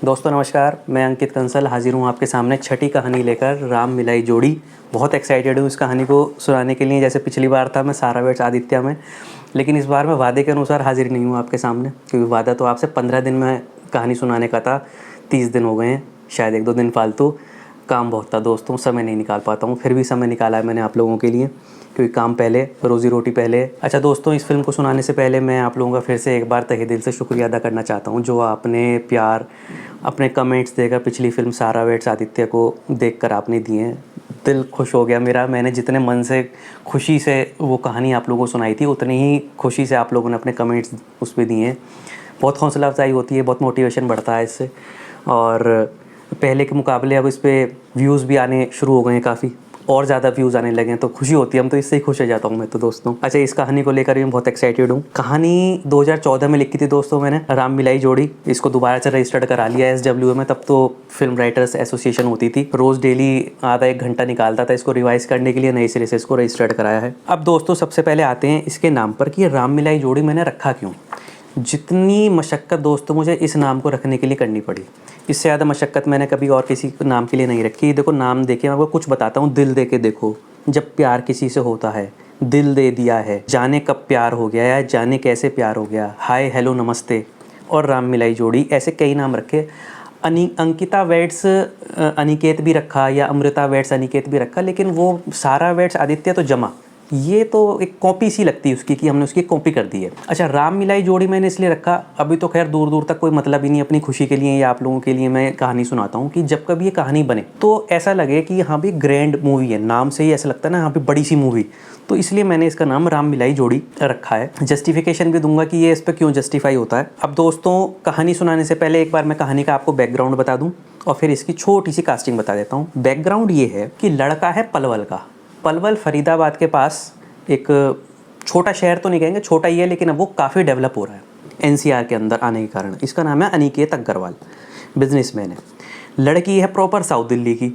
दोस्तों नमस्कार, मैं अंकित कंसल हाजिर हूँ आपके सामने छठी कहानी लेकर, राम मिलाई जोड़ी। बहुत एक्साइटेड हूँ इस कहानी को सुनाने के लिए। जैसे पिछली बार था मैं सारा वेट्स आदित्य में, लेकिन इस बार मैं वादे के अनुसार हाजिर नहीं हूँ आपके सामने, क्योंकि वादा तो आपसे 15 दिन में कहानी सुनाने का था। 30 दिन हो गए हैं, शायद 1-2 दिन फालतू। काम बहुत था दोस्तों, समय नहीं निकाल पाता हूँ। फिर भी समय निकाला है मैंने आप लोगों के लिए, क्योंकि काम पहले, रोज़ी रोटी पहले। अच्छा दोस्तों, इस फिल्म को सुनाने से पहले मैं आप लोगों का फिर से एक बार तहे दिल से शुक्रिया अदा करना चाहता हूँ, जो आपने प्यार, अपने कमेंट्स देकर पिछली फिल्म सारा वेट्स आदित्य को देखकर आपने दिए हैं। दिल खुश हो गया मेरा। मैंने जितने मन से खुशी से वो कहानी आप लोगों को सुनाई थी, उतनी ही खुशी से आप लोगों ने अपने कमेंट्स उस पर दिए हैं। बहुत हौसला अफजाई होती है, बहुत मोटिवेशन बढ़ता है इससे। और पहले के मुकाबले अब इस पर व्यूज़ भी आने शुरू हो गए हैं, काफ़ी और ज़्यादा व्यूज़ आने लगे हैं, तो खुशी होती है। हम तो इससे ही खुश हो जाता हूँ मैं तो दोस्तों। अच्छा, इस कहानी को लेकर भी मैं बहुत एक्साइटेड हूँ। कहानी 2014 में लिखी थी दोस्तों मैंने, राम मिलाई जोड़ी। इसको दोबारा से रजिस्टर्ड करा लिया है SWA में। तब तो फिल्म राइटर्स एसोसिएशन होती थी, रोज़ डेली आधा 1 घंटा निकालता था इसको रिवाइज़ करने के लिए। नए सिरे से इसको रजिस्टर्ड कराया है। अब दोस्तों सबसे पहले आते हैं इसके नाम पर कि राम मिलाई जोड़ी मैंने रखा क्यों। जितनी मशक्क़त दोस्तों मुझे इस नाम को रखने के लिए करनी पड़ी, इससे ज़्यादा मशक्क़त मैंने कभी और किसी नाम के लिए नहीं रखी। देखो नाम देखिए, मैं आपको कुछ बताता हूँ। दिल दे के देखो, जब प्यार किसी से होता है, दिल दे दिया है, जाने कब प्यार हो गया या जाने कैसे प्यार हो गया, हाय हेलो नमस्ते और राम मिलाई जोड़ी, ऐसे कई नाम रखे। अंकिता वेड्स अनिकेत भी रखा, या अमृता वेड्स अनिकेत भी रखा, लेकिन वो सारा वेड्स आदित्य तो जमा, ये तो एक कॉपी सी लगती है उसकी, कि हमने उसकी कॉपी कर दी है। अच्छा, राम मिलाई जोड़ी मैंने इसलिए रखा, अभी तो खैर दूर दूर तक कोई मतलब ही नहीं, अपनी खुशी के लिए या आप लोगों के लिए मैं कहानी सुनाता हूँ कि जब कभी ये कहानी बने तो ऐसा लगे कि यहाँ भी ग्रैंड मूवी है। नाम से ही ऐसा लगता है ना, यहाँ पे बड़ी सी मूवी, तो इसलिए मैंने इसका नाम राम मिलाई जोड़ी रखा है। जस्टिफिकेशन भी दूंगा कि ये इस पर क्यों जस्टिफाई होता है। अब दोस्तों कहानी सुनाने से पहले एक बार मैं कहानी का आपको बैकग्राउंड बता दूँ और फिर इसकी छोटी सी कास्टिंग बता देता हूँ। बैकग्राउंड ये है कि लड़का है पलवल का। पलवल फरीदाबाद के पास एक छोटा शहर तो नहीं कहेंगे, छोटा ही है, लेकिन अब वो काफ़ी डेवलप हो रहा है NCR के अंदर आने के कारण। इसका नाम है अनिकेत अग्रवाल, बिजनेसमैन है। लड़की है प्रॉपर साउथ दिल्ली की,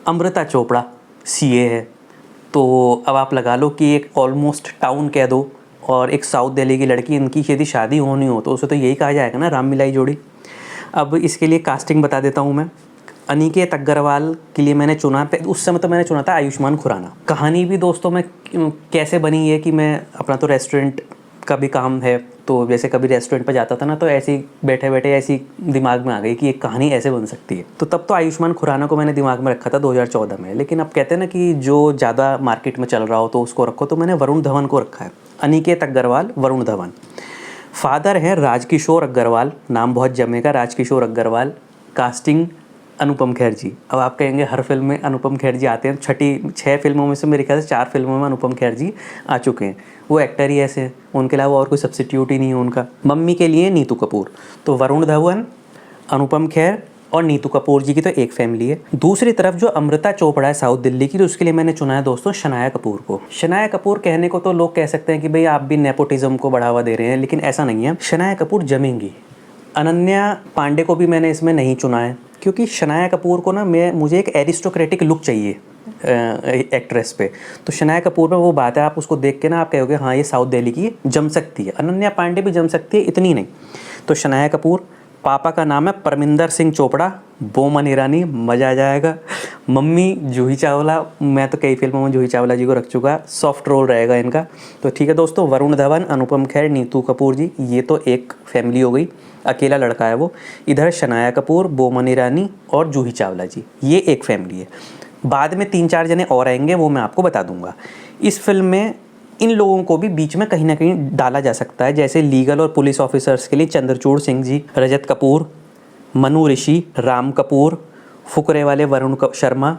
अमृता चोपड़ा, CA है। तो अब आप लगा लो कि एक ऑलमोस्ट टाउन कह दो, और एक साउथ दिल्ली की लड़की, इनकी यदि शादी होनी हो तो उसे तो यही कहा जाएगा ना, राम मिलाई जोड़ी। अब इसके लिए कास्टिंग बता देता हूँ मैं। अनिकेत अग्रवाल के लिए मैंने चुना, उस समय तो मैंने चुना था आयुष्मान खुराना। कहानी भी दोस्तों मैं कैसे बनी है कि मैं अपना तो रेस्टोरेंट का भी काम है, तो जैसे कभी रेस्टोरेंट पर जाता था ना, तो ऐसे ही बैठे बैठे ऐसी दिमाग में आ गई कि एक कहानी ऐसे बन सकती है। तो तब तो आयुष्मान खुराना को मैंने दिमाग में रखा था 2014 में, लेकिन अब कहते हैं ना कि जो ज़्यादा मार्केट में चल रहा हो तो उसको रखो, तो मैंने वरुण धवन को रखा है। अनिकेत अग्रवाल, वरुण धवन। फादर है राजकिशोर अग्रवाल, नाम बहुत जमेगा, राजकिशोर अग्रवाल। कास्टिंग अनुपम खेर जी। अब आप कहेंगे हर फिल्म में अनुपम खेर जी आते हैं। 6 फिल्मों में से मेरे ख्याल से 4 फिल्मों में अनुपम खेर जी आ चुके हैं। वो एक्टर ही ऐसे हैं, उनके अलावा और कोई सब्सिट्यूट ही नहीं है उनका। मम्मी के लिए नीतू कपूर। तो वरुण धवन, अनुपम खेर और नीतू कपूर जी की तो एक फैमिली है। दूसरी तरफ जो अमृता चोपड़ा है साउथ दिल्ली की, तो उसके लिए मैंने चुना है दोस्तों शनाया कपूर को। शनाया कपूर कहने को तो लोग कह सकते हैं कि भाई आप भी नेपोटिज्म को बढ़ावा दे रहे हैं, लेकिन ऐसा नहीं है। शनाया कपूर जमेंगी। अनन्या पांडे को भी मैंने इसमें नहीं चुना है, क्योंकि शनाया कपूर को ना मुझे एक एरिस्टोक्रेटिक लुक चाहिए एक्ट्रेस पे। तो शनाया कपूर में वो बात है, आप उसको देख के ना आप कहोगे हाँ ये साउथ दिल्ली की जम सकती है। अनन्या पांडे भी जम सकती है, इतनी नहीं। तो शनाया कपूर। पापा का नाम है परमिंदर सिंह चोपड़ा, बोमन ईरानी, मज़ा आ जाएगा। मम्मी जूही चावला, मैं तो कई फिल्मों में जूही चावला जी को रख चुका, सॉफ्ट रोल रहेगा इनका। तो ठीक है दोस्तों, वरुण धवन, अनुपम खेर, नीतू कपूर जी, ये तो एक फैमिली हो गई, अकेला लड़का है वो। इधर शनाया कपूर, बोमन ईरानी और जूही चावला जी, ये एक फैमिली है। बाद में 3-4 जने और आएंगे, वो मैं आपको बता दूंगा। इस फिल्म में इन लोगों को भी बीच में कहीं ना कहीं डाला जा सकता है, जैसे लीगल और पुलिस ऑफिसर्स के लिए चंद्रचूड़ सिंह जी, रजत कपूर, मनु ऋषि, राम कपूर, फुकरे वाले वरुण शर्मा,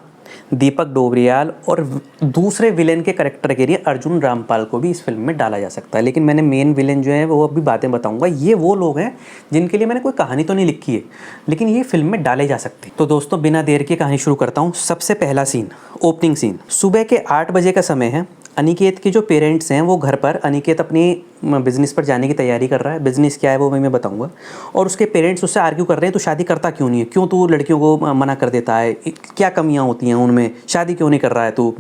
दीपक डोबरियाल, और दूसरे विलेन के करेक्टर के लिए अर्जुन रामपाल को भी इस फिल्म में डाला जा सकता है। लेकिन मैंने मेन विलेन जो है वो अभी बातें बताऊंगा। ये वो लोग हैं जिनके लिए मैंने कोई कहानी तो नहीं लिखी है, लेकिन ये फिल्म में डाले जा सकते हैं। तो दोस्तों बिना देर की कहानी शुरू करता हूँ। सबसे पहला सीन, ओपनिंग सीन। सुबह के 8 बजे का समय है। अनिकेत के जो पेरेंट्स हैं वो घर पर, अनिकेत अपनी बिज़नेस पर जाने की तैयारी कर रहा है। बिज़नेस क्या है वो मैं बताऊंगा। और उसके पेरेंट्स उससे आर्ग्यू कर रहे हैं, तो शादी करता क्यों नहीं है, क्यों तू लड़कियों को मना कर देता है, क्या कमियां होती हैं उनमें, शादी क्यों नहीं कर रहा है तू।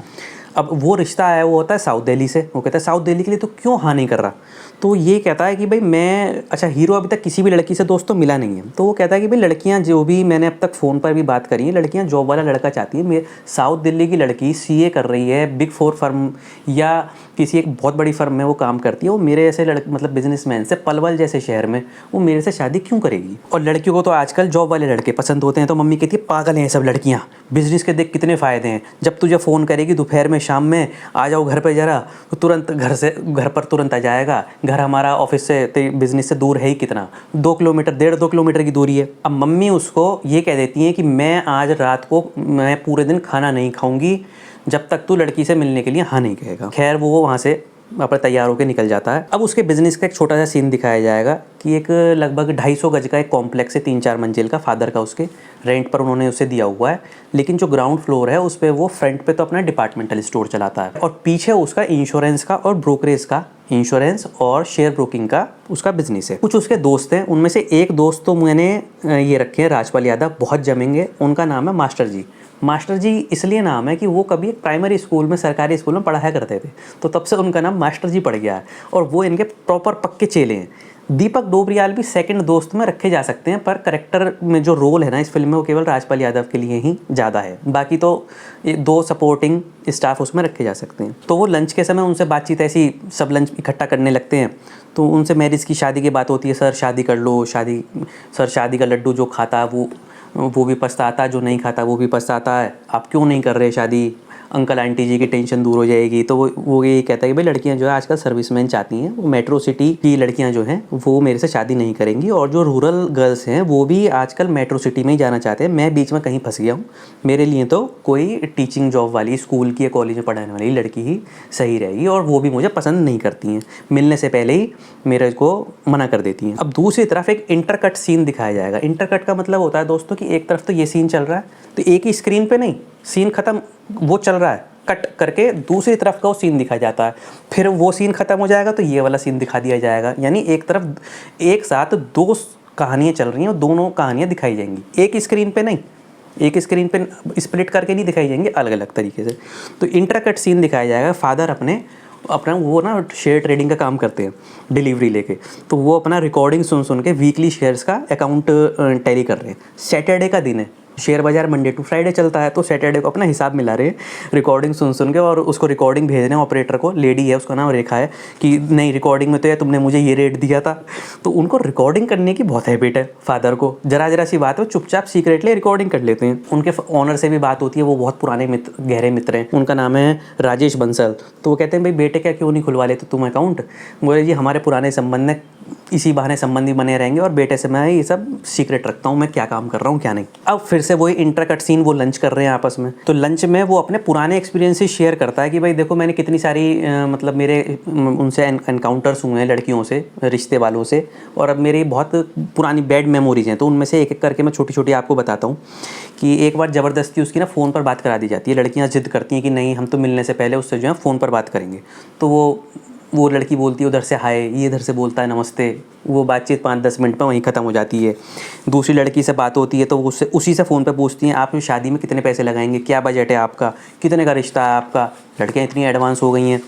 अब वो रिश्ता आया वो होता है साउथ दिल्ली से, वो कहता है साउथ दिल्ली के लिए तो क्यों हाँ नहीं कर रहा। तो ये कहता है कि भाई मैं, अच्छा हीरो अभी तक किसी भी लड़की से दोस्त तो मिला नहीं है, तो वो कहता है कि भाई लड़कियां जो भी मैंने अब तक फ़ोन पर भी बात करी है, लड़कियां जॉब वाला लड़का चाहती है। मेरे साउथ दिल्ली की लड़की सीए कर रही है, बिग 4 फर्म या किसी एक बहुत बड़ी फर्म में वो काम करती है, वो मेरे ऐसे मतलब बिजनेसमैन से पलवल जैसे शहर में वो मेरे से शादी क्यों करेगी। और लड़कियों को तो आजकल जॉब वाले लड़के पसंद होते हैं, तो मम्मी कहती है पागल हैं सब लड़कियाँ, बिजनेस के देख कितने फ़ायदे हैं, जब तुझे फ़ोन करेगी दोपहर में शाम में आ जाओ घर पर ज़रा, तो तुरंत घर पर तुरंत आ जाएगा। घर हमारा ऑफिस से बिजनेस से दूर है ही कितना, 2 किलोमीटर 1.5-2 किलोमीटर की दूरी है। अब मम्मी उसको ये कह देती हैं कि मैं आज रात को मैं पूरे दिन खाना नहीं खाऊंगी जब तक तू लड़की से मिलने के लिए हाँ नहीं कहेगा। खैर वो वहाँ से अपना तैयार होकर निकल जाता है। अब उसके बिजनेस का एक छोटा सा सीन दिखाया जाएगा कि एक लगभग 250 गज का एक कॉम्प्लेक्स है, 3-4 मंजिल का, फादर का उसके रेंट पर उन्होंने उसे दिया हुआ है। लेकिन जो ग्राउंड फ्लोर है उस पर वो फ्रंट पे तो अपना डिपार्टमेंटल स्टोर चलाता है और पीछे उसका इंश्योरेंस का और ब्रोकरेज का, इंश्योरेंस और शेयर ब्रोकिंग का उसका बिजनेस है। कुछ उसके दोस्त हैं, उनमें से एक दोस्त तो मैंने ये रखे हैं राजपाल यादव, बहुत जमेंगे। उनका नाम है मास्टर जी। मास्टर जी इसलिए नाम है कि वो कभी एक प्राइमरी स्कूल में, सरकारी स्कूल में पढ़ाया करते थे, तो तब से उनका नाम मास्टर जी पड़ गया है और वो इनके प्रॉपर पक्के चेले हैं। दीपक डोबरियाल भी सेकंड दोस्त में रखे जा सकते हैं, पर करेक्टर में जो रोल है ना इस फिल्म में वो केवल राजपाल यादव के लिए ही ज़्यादा है, बाकी तो 2 सपोर्टिंग स्टाफ उसमें रखे जा सकते हैं। तो वो लंच के समय उनसे बातचीत ऐसी, सब लंच इकट्ठा करने लगते हैं, तो उनसे मैरिज की, शादी की बात होती है। सर शादी कर लो, शादी का लड्डू जो खाता है वो भी पछताता है, जो नहीं खाता वो भी पछताता है, आप क्यों नहीं कर रहे शादी, अंकल आंटी जी की टेंशन दूर हो जाएगी। तो वो ये कहता है कि भाई लड़कियां जो है आजकल सर्विसमैन चाहती हैं, वो मेट्रो सिटी की लड़कियां जो हैं वो मेरे से शादी नहीं करेंगी, और जो रूरल गर्ल्स हैं वो भी आजकल मेट्रो सिटी में ही जाना चाहते हैं। मैं बीच में कहीं फंस गया हूँ, मेरे लिए तो कोई टीचिंग जॉब वाली, स्कूल की या कॉलेज में पढ़ाने वाली लड़की ही सही रहेगी, और वो भी मुझे पसंद नहीं करती हैं, मिलने से पहले ही मेरे को मना कर देती हैं। अब दूसरी तरफ एक इंटरकट सीन दिखाया जाएगा। इंटरकट का मतलब होता है दोस्तों कि एक तरफ तो ये सीन चल रहा है, तो एक ही स्क्रीन पे नहीं, सीन ख़त्म वो चल रहा है, कट करके दूसरी तरफ का वो सीन दिखाया जाता है, फिर वो सीन ख़त्म हो जाएगा तो ये वाला सीन दिखा दिया जाएगा। यानी एक तरफ एक साथ 2 कहानियाँ चल रही हैं और दोनों कहानियाँ दिखाई जाएंगी, एक स्क्रीन पे नहीं, एक स्क्रीन पे स्प्लिट करके नहीं दिखाई जाएंगी, अलग अलग तरीके से। तो इंटरकट सीन दिखाया जाएगा। फादर अपना वो ना शेयर ट्रेडिंग का काम करते हैं, डिलीवरी लेके, तो वो अपना रिकॉर्डिंग सुन के वीकली शेयर्स का अकाउंट टैली कर रहे हैं। सैटरडे का दिन है, शेयर बाजार मंडे टू फ्राइडे चलता है, तो सैटरडे को अपना हिसाब मिला रहे हैं रिकॉर्डिंग सुन के, और उसको रिकॉर्डिंग भेज रहे हैं ऑपरेटर को। लेडी है, उसका नाम रेखा है, कि नहीं रिकॉर्डिंग में तो यार तुमने मुझे ये रेट दिया था। तो उनको रिकॉर्डिंग करने की बहुत हैबिट है फादर को, जरा सी बात है चुपचाप सीक्रेटली रिकॉर्डिंग कर लेते हैं। उनके ऑनर से भी बात होती है, वो बहुत पुराने मित्र, गहरे मित्र हैं, उनका नाम है राजेश बंसल। तो वो कहते हैं भाई बेटे क्या क्यों नहीं खुलवा लेते तुम अकाउंट। बोले जी हमारे पुराने संबंध में इसी बहाने संबंधी बने रहेंगे, और बेटे से मैं ये सब सीक्रेट रखता हूँ, मैं क्या काम कर रहा हूँ क्या नहीं। अब फिर से वही इंटरकट सीन, वो लंच कर रहे हैं आपस में, तो लंच में वो अपने पुराने एक्सपीरियंसेस शेयर करता है कि भाई देखो मैंने कितनी सारी मतलब मेरे उनसे एनकाउंटर्स हुए हैं लड़कियों से, रिश्ते वालों से, और अब मेरी बहुत पुरानी बैड मेमोरीज हैं। तो उनमें से एक एक करके मैं छोटी छोटी आपको बताता हूँ कि एक बार ज़बरदस्ती उसकी ना फ़ोन पर बात करा दी जाती है। लड़कियाँ जिद करती हैं कि नहीं हम तो मिलने से पहले उससे जो है फ़ोन पर बात करेंगे। तो वो लड़की बोलती है उधर से हाय, ये इधर से बोलता है नमस्ते, वो बातचीत 5-10 मिनट में वहीं ख़त्म हो जाती है। दूसरी लड़की से बात होती है तो उससे उसी से फ़ोन पे पूछती हैं आप शादी में कितने पैसे लगाएंगे, क्या बजट है आपका, कितने का रिश्ता है आपका। लड़कियाँ इतनी एडवांस हो गई हैं।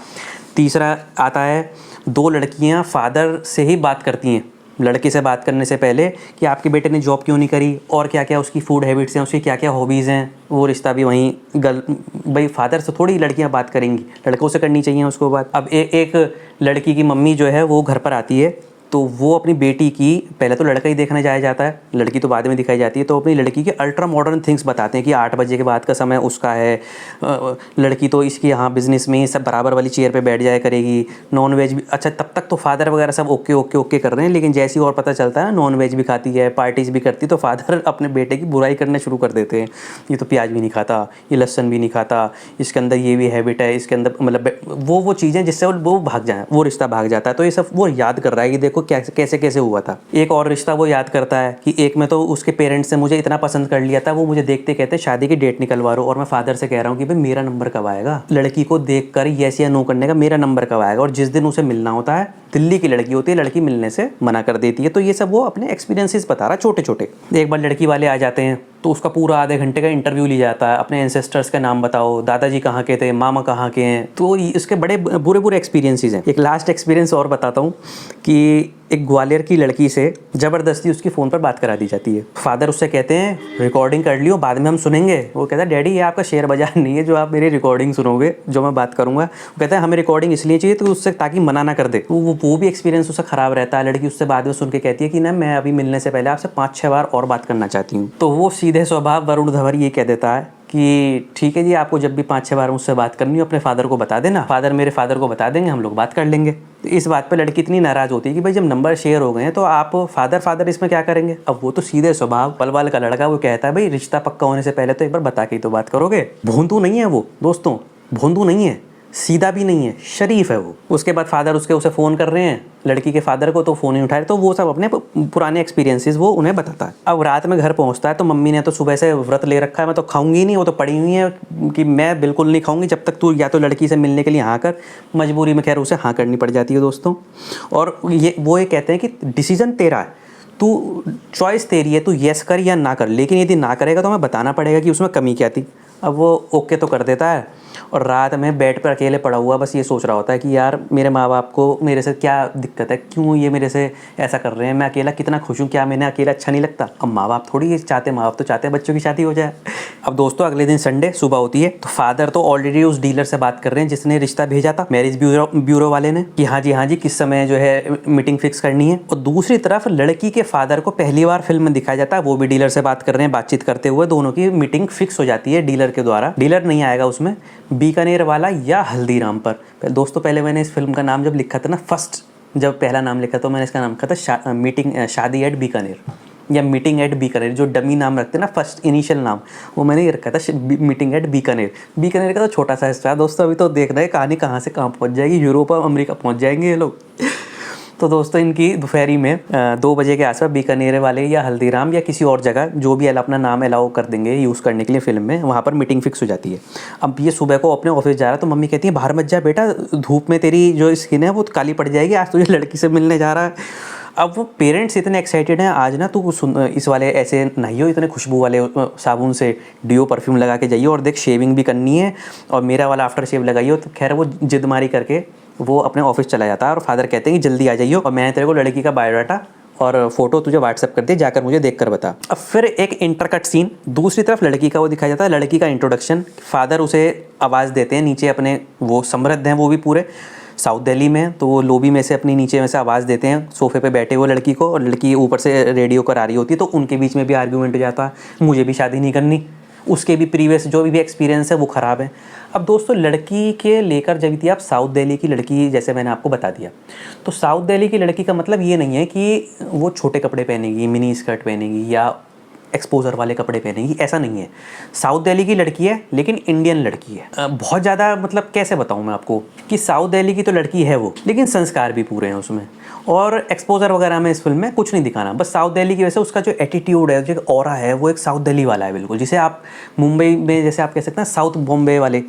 तीसरा आता है, 2 लड़कियाँ फादर से ही बात करती हैं लड़के से बात करने से पहले कि आपके बेटे ने जॉब क्यों नहीं करी, और क्या क्या उसकी फूड हैबिट्स हैं, उसकी क्या क्या हॉबीज़ हैं। वो रिश्ता भी वहीं भाई फादर से थोड़ी लड़कियां बात करेंगी, लड़कों से करनी चाहिए उसको बात। अब एक लड़की की मम्मी जो है वो घर पर आती है, तो वो अपनी बेटी की, पहले तो लड़का ही देखने जाया जाता है, लड़की तो बाद में दिखाई जाती है, तो अपनी लड़की के अल्ट्रा मॉडर्न थिंग्स बताते हैं कि 8 बजे के बाद का समय उसका है, लड़की तो इसकी यहाँ बिज़नेस में ही सब बराबर वाली चेयर पे बैठ जाया करेगी, नॉन वेज भी। अच्छा तब तक तो फादर वगैरह सब ओके कर रहे हैं, लेकिन जैसे ही और पता चलता है नॉन वेज भी खाती है, पार्टीज भी करती है, तो फादर अपने बेटे की बुराई करने शुरू कर देते हैं। ये तो प्याज भी नहीं खाता, ये लहसुन भी नहीं खाता, इसके अंदर ये भी हैबिट है, इसके अंदर मतलब वो चीज़ें जिससे वो भाग जाए, वो रिश्ता भाग जाता है। तो ये सब वो याद कर रहा है कि देखो कैसे कैसे हुआ था। एक और रिश्ता वो याद करता है कि एक में तो उसके पेरेंट्स ने मुझे इतना पसंद कर लिया था, वो मुझे देखते कहते शादी की डेट निकलवा रहा हूं, और मैं फादर से कह रहा हूँ कि भाई मेरा नंबर कब आएगा, लड़की को देखकर यस या नो करने का मेरा नंबर कब आएगा। और जिस दिन उसे मिलना होता है, दिल्ली की लड़की होती है, लड़की मिलने से मना कर देती है। तो ये सब वो अपने एक्सपीरियंसेस बता रहा, छोटे छोटे। एक बार लड़की वाले आ जाते हैं तो उसका पूरा आधे घंटे का इंटरव्यू लिया जाता है, अपने एंसेस्टर्स का नाम बताओ, दादाजी कहाँ के थे, मामा कहाँ के हैं। तो इसके बड़े बुरे बुरे एक्सपीरियंसेस हैं। एक लास्ट एक्सपीरियंस और बताता हूँ कि एक ग्वालियर की लड़की से ज़बरदस्ती उसकी फ़ोन पर बात करा दी जाती है। फादर उससे कहते हैं रिकॉर्डिंग कर लियो, बाद में हम सुनेंगे। वो कहता है डैडी ये आपका शेयर बाजार नहीं है जो आप मेरी रिकॉर्डिंग सुनोगे, जो मैं बात करूँगा। वो कहता है हमें रिकॉर्डिंग इसलिए चाहिए तो उससे ताकि मना ना कर दे। तो वो भी एक्सपीरियंस उसका ख़राब रहता है। लड़की उससे बाद में सुन के कहती है कि ना मैं अभी मिलने से पहले आपसे 5-6 बार और बात करना चाहती हूँ। तो वो सीधे स्वभाव वरुण धवन ये कह देता है कि ठीक है जी, आपको जब भी 5-6 बार मुझसे बात करनी हो अपने फादर को बता देना, फादर मेरे फादर को बता देंगे, हम लोग बात कर लेंगे। तो इस बात पे लड़की इतनी नाराज़ होती है कि भाई जब नंबर शेयर हो गए हैं तो आप फादर इसमें क्या करेंगे। अब वो तो सीधे स्वभाव पलवल का लड़का, वो कहता है भाई रिश्ता पक्का होने से पहले तो एक बार बता के ही तो बात करोगे। भोंदू नहीं है वो दोस्तों, भोंदू नहीं है, सीधा भी नहीं है, शरीफ है वो। उसके बाद फादर उसे फ़ोन कर रहे हैं लड़की के फादर को, तो फ़ोन ही उठा रहे। तो वो सब अपने पुराने एक्सपीरियंसेस वो उन्हें बताता है। अब रात में घर पहुंचता है तो मम्मी ने तो सुबह से व्रत ले रखा है, मैं तो खाऊंगी नहीं, वो तो पड़ी हुई है कि मैं बिल्कुल नहीं खाऊंगी जब तक तू या तो लड़की से मिलने के लिए हाँ कर। मजबूरी में खैर उसे हाँ करनी पड़ जाती है दोस्तों। और ये कहते हैं कि डिसीज़न तेरा है, तू चॉइस तेरी है, तू येस कर या ना कर, लेकिन यदि ना करेगा तो हमें बताना पड़ेगा कि उसमें कमी क्या थी। अब वो ओके तो कर देता है और रात में बेड पर अकेले पड़ा हुआ बस ये सोच रहा होता है कि यार मेरे माँ बाप को मेरे से क्या दिक्कत है, क्यों ये मेरे से ऐसा कर रहे हैं, मैं अकेला कितना खुश हूँ, क्या मैंने अकेला अच्छा नहीं लगता। अब माँ बाप थोड़ी चाहते, माँ बाप तो चाहते हैं बच्चों की शादी हो जाए। अब दोस्तों अगले दिन संडे सुबह होती है तो फादर तो ऑलरेडी उस डीलर से बात कर रहे हैं जिसने रिश्ता भेजा था, मैरिज ब्यूरो वाले ने, कि हाँ जी किस समय जो है मीटिंग फिक्स करनी है। और दूसरी तरफ लड़की के फादर को पहली बार फिल्म में दिखाया जाता है, वो भी डीलर से बात कर रहे हैं, बातचीत करते हुए दोनों की मीटिंग फिक्स हो जाती है डीलर के द्वारा। डीलर नहीं आएगा उसमें, बीकानेर वाला या हल्दीराम पर। दोस्तों पहले मैंने इस फिल्म का नाम जब लिखा था ना, फर्स्ट जब पहला नाम लिखा तो मैंने इसका नाम लिखा था मीटिंग शादी एट बीकानेर या मीटिंग एट बीकानेर। जो डमी नाम रखते हैं ना, फर्स्ट इनिशियल नाम, वो मैंने ये रखा था मीटिंग एट बीकानेर। बीकानेर का तो छोटा सा हिस्सा है दोस्तों, अभी तो देखना है कहानी कहाँ से कहाँ पहुँच जाएगी, यूरोप और अमेरिका पहुँच जाएंगे ये लोग। तो दोस्तों इनकी दोपहरी में 2 बजे के आसपास बीकानेर वाले या हल्दीराम या किसी और जगह जो भी अपना नाम अलाउ कर देंगे यूज़ करने के लिए फिल्म में, वहाँ पर मीटिंग फिक्स हो जाती है। अब ये सुबह को अपने ऑफिस जा रहा है तो मम्मी कहती है बाहर मत जा बेटा, धूप में तेरी जो स्किन है वो काली पड़ जाएगी, आज तुझे लड़की से मिलने जा रहा है। अब वो पेरेंट्स इतने एक्साइटेड हैं, आज ना तू इस वाले ऐसे नहाइयो, इतने खुशबू वाले साबुन से डियो परफ्यूम लगा के जाइए, और देख शेविंग भी करनी है और मेरा वाला आफ्टर शेव लगाइए। तो खैर वो जिद मारी करके वो अपने ऑफिस चला जाता है और फादर कहते हैं कि जल्दी आ जाइए और मैंने तेरे को लड़की का बायोडाटा और फोटो तुझे व्हाट्सएप कर दिया, जाकर मुझे देख कर बता। अब फिर एक इंटरकट सीन दूसरी तरफ लड़की का वो दिखाया जाता है, लड़की का इंट्रोडक्शन। फादर उसे आवाज़ देते हैं नीचे, अपने वो समृद्ध हैं वो भी पूरे साउथ दिल्ली में, तो वो लॉबी में से अपनी नीचे में से आवाज़ देते हैं सोफे पे बैठे हुए लड़की को, और लड़की ऊपर से रेडियो करा रही होती है। तो उनके बीच में भी आर्ग्यूमेंट हो जाता है, मुझे भी शादी नहीं करनी, उसके भी प्रीवियस जो भी एक्सपीरियंस है वो ख़राब है। अब दोस्तों लड़की के लेकर जब थी आप साउथ दिल्ली की लड़की, जैसे मैंने आपको बता दिया, तो साउथ दिल्ली की लड़की का मतलब ये नहीं है कि वो छोटे कपड़े पहनेगी, मिनी स्कर्ट पहनेगी या एक्सपोजर वाले कपड़े पहनेगी, ऐसा नहीं है। साउथ दिल्ली की लड़की है लेकिन इंडियन लड़की है। बहुत ज़्यादा मतलब कैसे बताऊँ मैं आपको कि साउथ दिल्ली की तो लड़की है वो, लेकिन संस्कार भी पूरे हैं उसमें, और एक्सपोजर वगैरह में इस फिल्म में कुछ नहीं दिखाना। बस साउथ दिल्ली की वजह से उसका जो एटीट्यूड है, जो ऑरा है, वो एक साउथ दिल्ली वाला है बिल्कुल, जिसे आप मुंबई में जैसे आप कह सकते हैं साउथ बॉम्बे वाले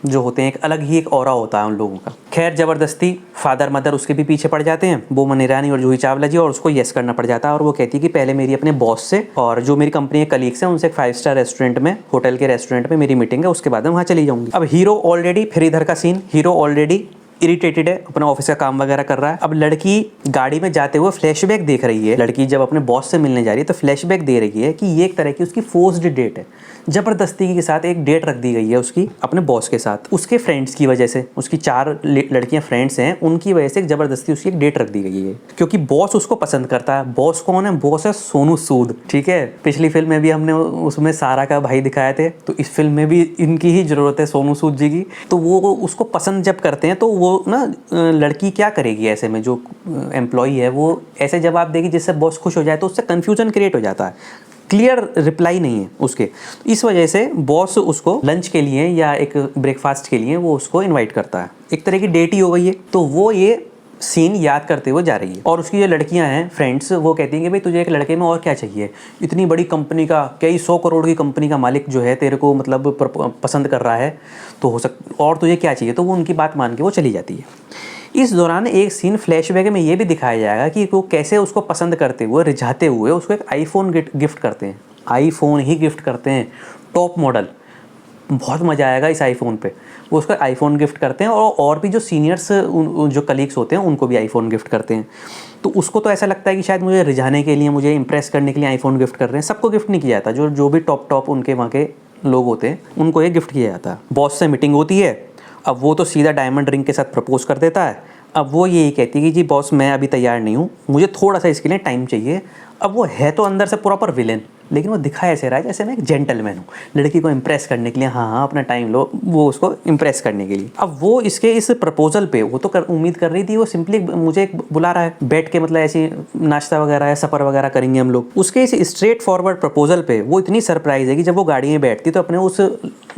जो होते हैं, एक अलग ही एक ऑरा होता है उन लोगों का। खैर ज़बरदस्ती फादर मदर उसके भी पीछे पड़ जाते हैं, बोमन ईरानी और जूही चावला जी, और उसको येस करना पड़ जाता है। और वो कहती है कि पहले मेरी अपने बॉस से और जो मेरी कंपनी के कलीग्स हैं उनसे एक 5 स्टार रेस्टोरेंट में, होटल के रेस्टोरेंट में मेरी मीटिंग है, उसके बाद मैं वहाँ चली जाऊँगी। अब हीरो ऑलरेडी, फिर इधर का सीन, हीरो ऑलरेडी इरिटेटेड है, अपना ऑफिस का काम वगैरह कर रहा है। अब लड़की गाड़ी में जाते हुए फ्लैशबैक देख रही है, लड़की जब अपने बॉस से मिलने जा रही है तो फ्लैशबैक दे रही है कि ये एक तरह की उसकी फोर्स्ड डेट है, ज़बरदस्ती के साथ एक डेट रख दी गई है उसकी अपने बॉस के साथ, उसके फ्रेंड्स की वजह से। उसकी 4 लड़कियां फ्रेंड्स हैं, उनकी वजह से एक ज़बरदस्ती उसकी एक डेट रख दी गई है, क्योंकि बॉस उसको पसंद करता है। बॉस कौन है? बॉस है सोनू सूद, ठीक है। पिछली फिल्म में भी हमने उसमें सारा का भाई दिखाए थे, तो इस फिल्म में भी इनकी ही ज़रूरत है, सोनू सूद जी की। तो वो उसको पसंद जब करते हैं तो वो ना लड़की क्या करेगी ऐसे में, जो एम्प्लॉई है वो ऐसे जवाब देगी जिससे बॉस खुश हो जाए, तो उससे कन्फ्यूजन क्रिएट हो जाता है, क्लियर रिप्लाई नहीं है उसके। इस वजह से बॉस उसको लंच के लिए या एक ब्रेकफास्ट के लिए वो उसको इनवाइट करता है, एक तरह की डेट ही हो गई है। तो वो ये सीन याद करते हुए जा रही है, और उसकी जो लड़कियां हैं फ्रेंड्स, वो कहती हैं कि भाई तुझे एक लड़के में और क्या चाहिए, इतनी बड़ी कंपनी का, कई 100 करोड़ की कंपनी का मालिक जो है तेरे को मतलब पसंद कर रहा है, तो हो और तुझे क्या चाहिए। तो वो उनकी बात मान के वो चली जाती है। इस दौरान एक सीन फ्लैशबैक में ये भी दिखाया जाएगा कि वो कैसे उसको पसंद करते हुए, रिझाते हुए उसको एक आईफोन गिफ्ट करते हैं। आईफोन ही गिफ्ट करते हैं, टॉप मॉडल। बहुत मज़ा आएगा इस आईफोन पे। वो उसको आईफोन गिफ्ट करते हैं और भी जो सीनियर्स जो कलीग्स होते हैं उनको भी आईफोन गिफ्ट करते हैं। तो उसको तो ऐसा लगता है कि शायद मुझे रिझाने के लिए, मुझे इंप्रेस करने के लिए आईफोन गिफ्ट कर रहे हैं। सबको गिफ्ट नहीं किया जाता, जो भी टॉप उनके वहाँ के लोग होते हैं उनको ये गिफ्ट किया जाता है। बॉस से मीटिंग होती है, अब वो तो सीधा डायमंड रिंग के साथ प्रपोज कर देता है। अब वो यही कहती है कि जी बॉस मैं अभी तैयार नहीं हूँ, मुझे थोड़ा सा इसके लिए टाइम चाहिए। अब वो है तो अंदर से प्रॉपर विलेन, लेकिन वो दिखा ऐसे रहा है जैसे मैं एक जेंटलमैन हूँ, लड़की को इम्प्रेस करने के लिए। हाँ अपना टाइम लो, वो उसको इम्प्रेस करने के लिए। अब वो इसके इस प्रपोजल पे वो तो उम्मीद कर रही थी वो सिंपली मुझे बुला रहा है बैठ के, मतलब ऐसी नाश्ता वगैरह या सफ़र वगैरह करेंगे हम लोग। उसके इस स्ट्रेट फॉरवर्ड प्रपोजल पे वो इतनी सरप्राइज है कि जब वो गाड़ी में बैठती तो अपने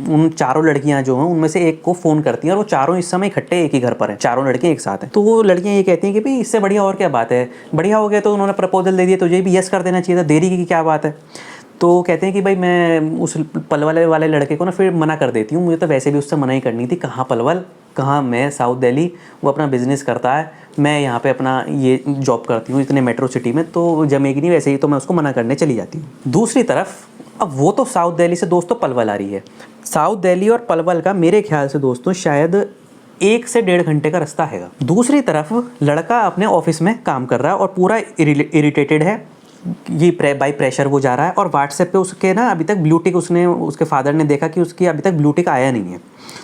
उन चारों लड़कियां जो हैं उनमें से एक को फ़ोन करती हैं, और वो चारों इस समय इकट्ठे एक ही घर पर हैं, चारों लड़कियां एक साथ हैं। तो वो लड़कियां ये कहती हैं कि भाई इससे बढ़िया और क्या बात है, बढ़िया हो गया तो उन्होंने प्रपोजल दे दिया, तुझे भी यस कर देना चाहिए था, देरी की क्या बात है। तो कहते हैं कि भाई मैं उस पलवल वाले लड़के को ना फिर मना कर देती हूँ, मुझे तो वैसे भी उससे मना ही करनी थी। कहाँ पलवल, कहाँ मैं साउथ दिल्ली, वो अपना बिजनेस करता है, मैं यहाँ पे अपना ये जॉब करती हूँ इतने मेट्रो सिटी में, तो जमेगी नहीं वैसे ही, तो मैं उसको मना करने चली जाती हूँ। दूसरी तरफ अब वो तो साउथ दिल्ली से दोस्तों पलवल आ रही है। साउथ दिल्ली और पलवल का मेरे ख्याल से दोस्तों शायद 1 से 1.5 घंटे का रास्ता है। दूसरी तरफ लड़का अपने ऑफिस में काम कर रहा है और पूरा इरिटेटेड है, ये बाई प्रेशर वो जा रहा है। और व्हाट्सएप पे उसके ना अभी तक ब्लू टिक, उसके फादर ने देखा कि उसकी अभी तक ब्लू टिक आया नहीं है,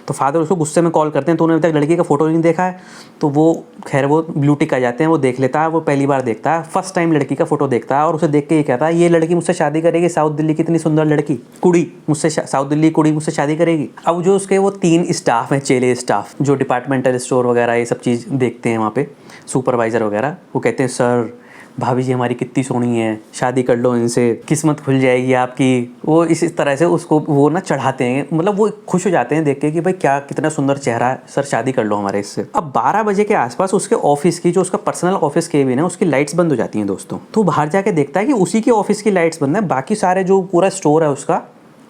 तो फादर उसको गुस्से में कॉल करते हैं, तो उन्होंने अभी तक लड़की का फोटो नहीं देखा है। तो वो खैर वो ब्लू टिक आ जाते हैं, वो देख लेता है, वो पहली बार देखता है, फर्स्ट टाइम लड़की का फोटो देखता है, और उसे देख के ये कहता है ये लड़की मुझसे शादी करेगी, साउथ दिल्ली की इतनी सुंदर लड़की कुड़ी मुझसे, साउथ दिल्ली कुड़ी मुझसे शादी करेगी। अब जो उसके वो 3 स्टाफ हैं, चेले स्टाफ, जो डिपार्टमेंटल स्टोर वगैरह ये सब चीज़ देखते हैं वहाँ पे, सुपरवाइज़र वगैरह, वो कहते हैं सर भाभी जी हमारी कितनी सोहनी है, शादी कर लो इनसे, किस्मत खुल जाएगी आपकी। वो इस तरह से उसको वो ना चढ़ाते हैं, मतलब वो खुश हो जाते हैं देख के कि भाई क्या कितना सुंदर चेहरा है, सर शादी कर लो हमारे इससे। अब 12 बजे के आसपास उसके ऑफिस की, जो उसका पर्सनल ऑफिस केबिन है, उसकी लाइट्स बंद हो जाती हैं दोस्तों। तो बाहर जाके देखता है कि उसी की ऑफिस की लाइट्स बंद है, बाकी सारे जो पूरा स्टोर है उसका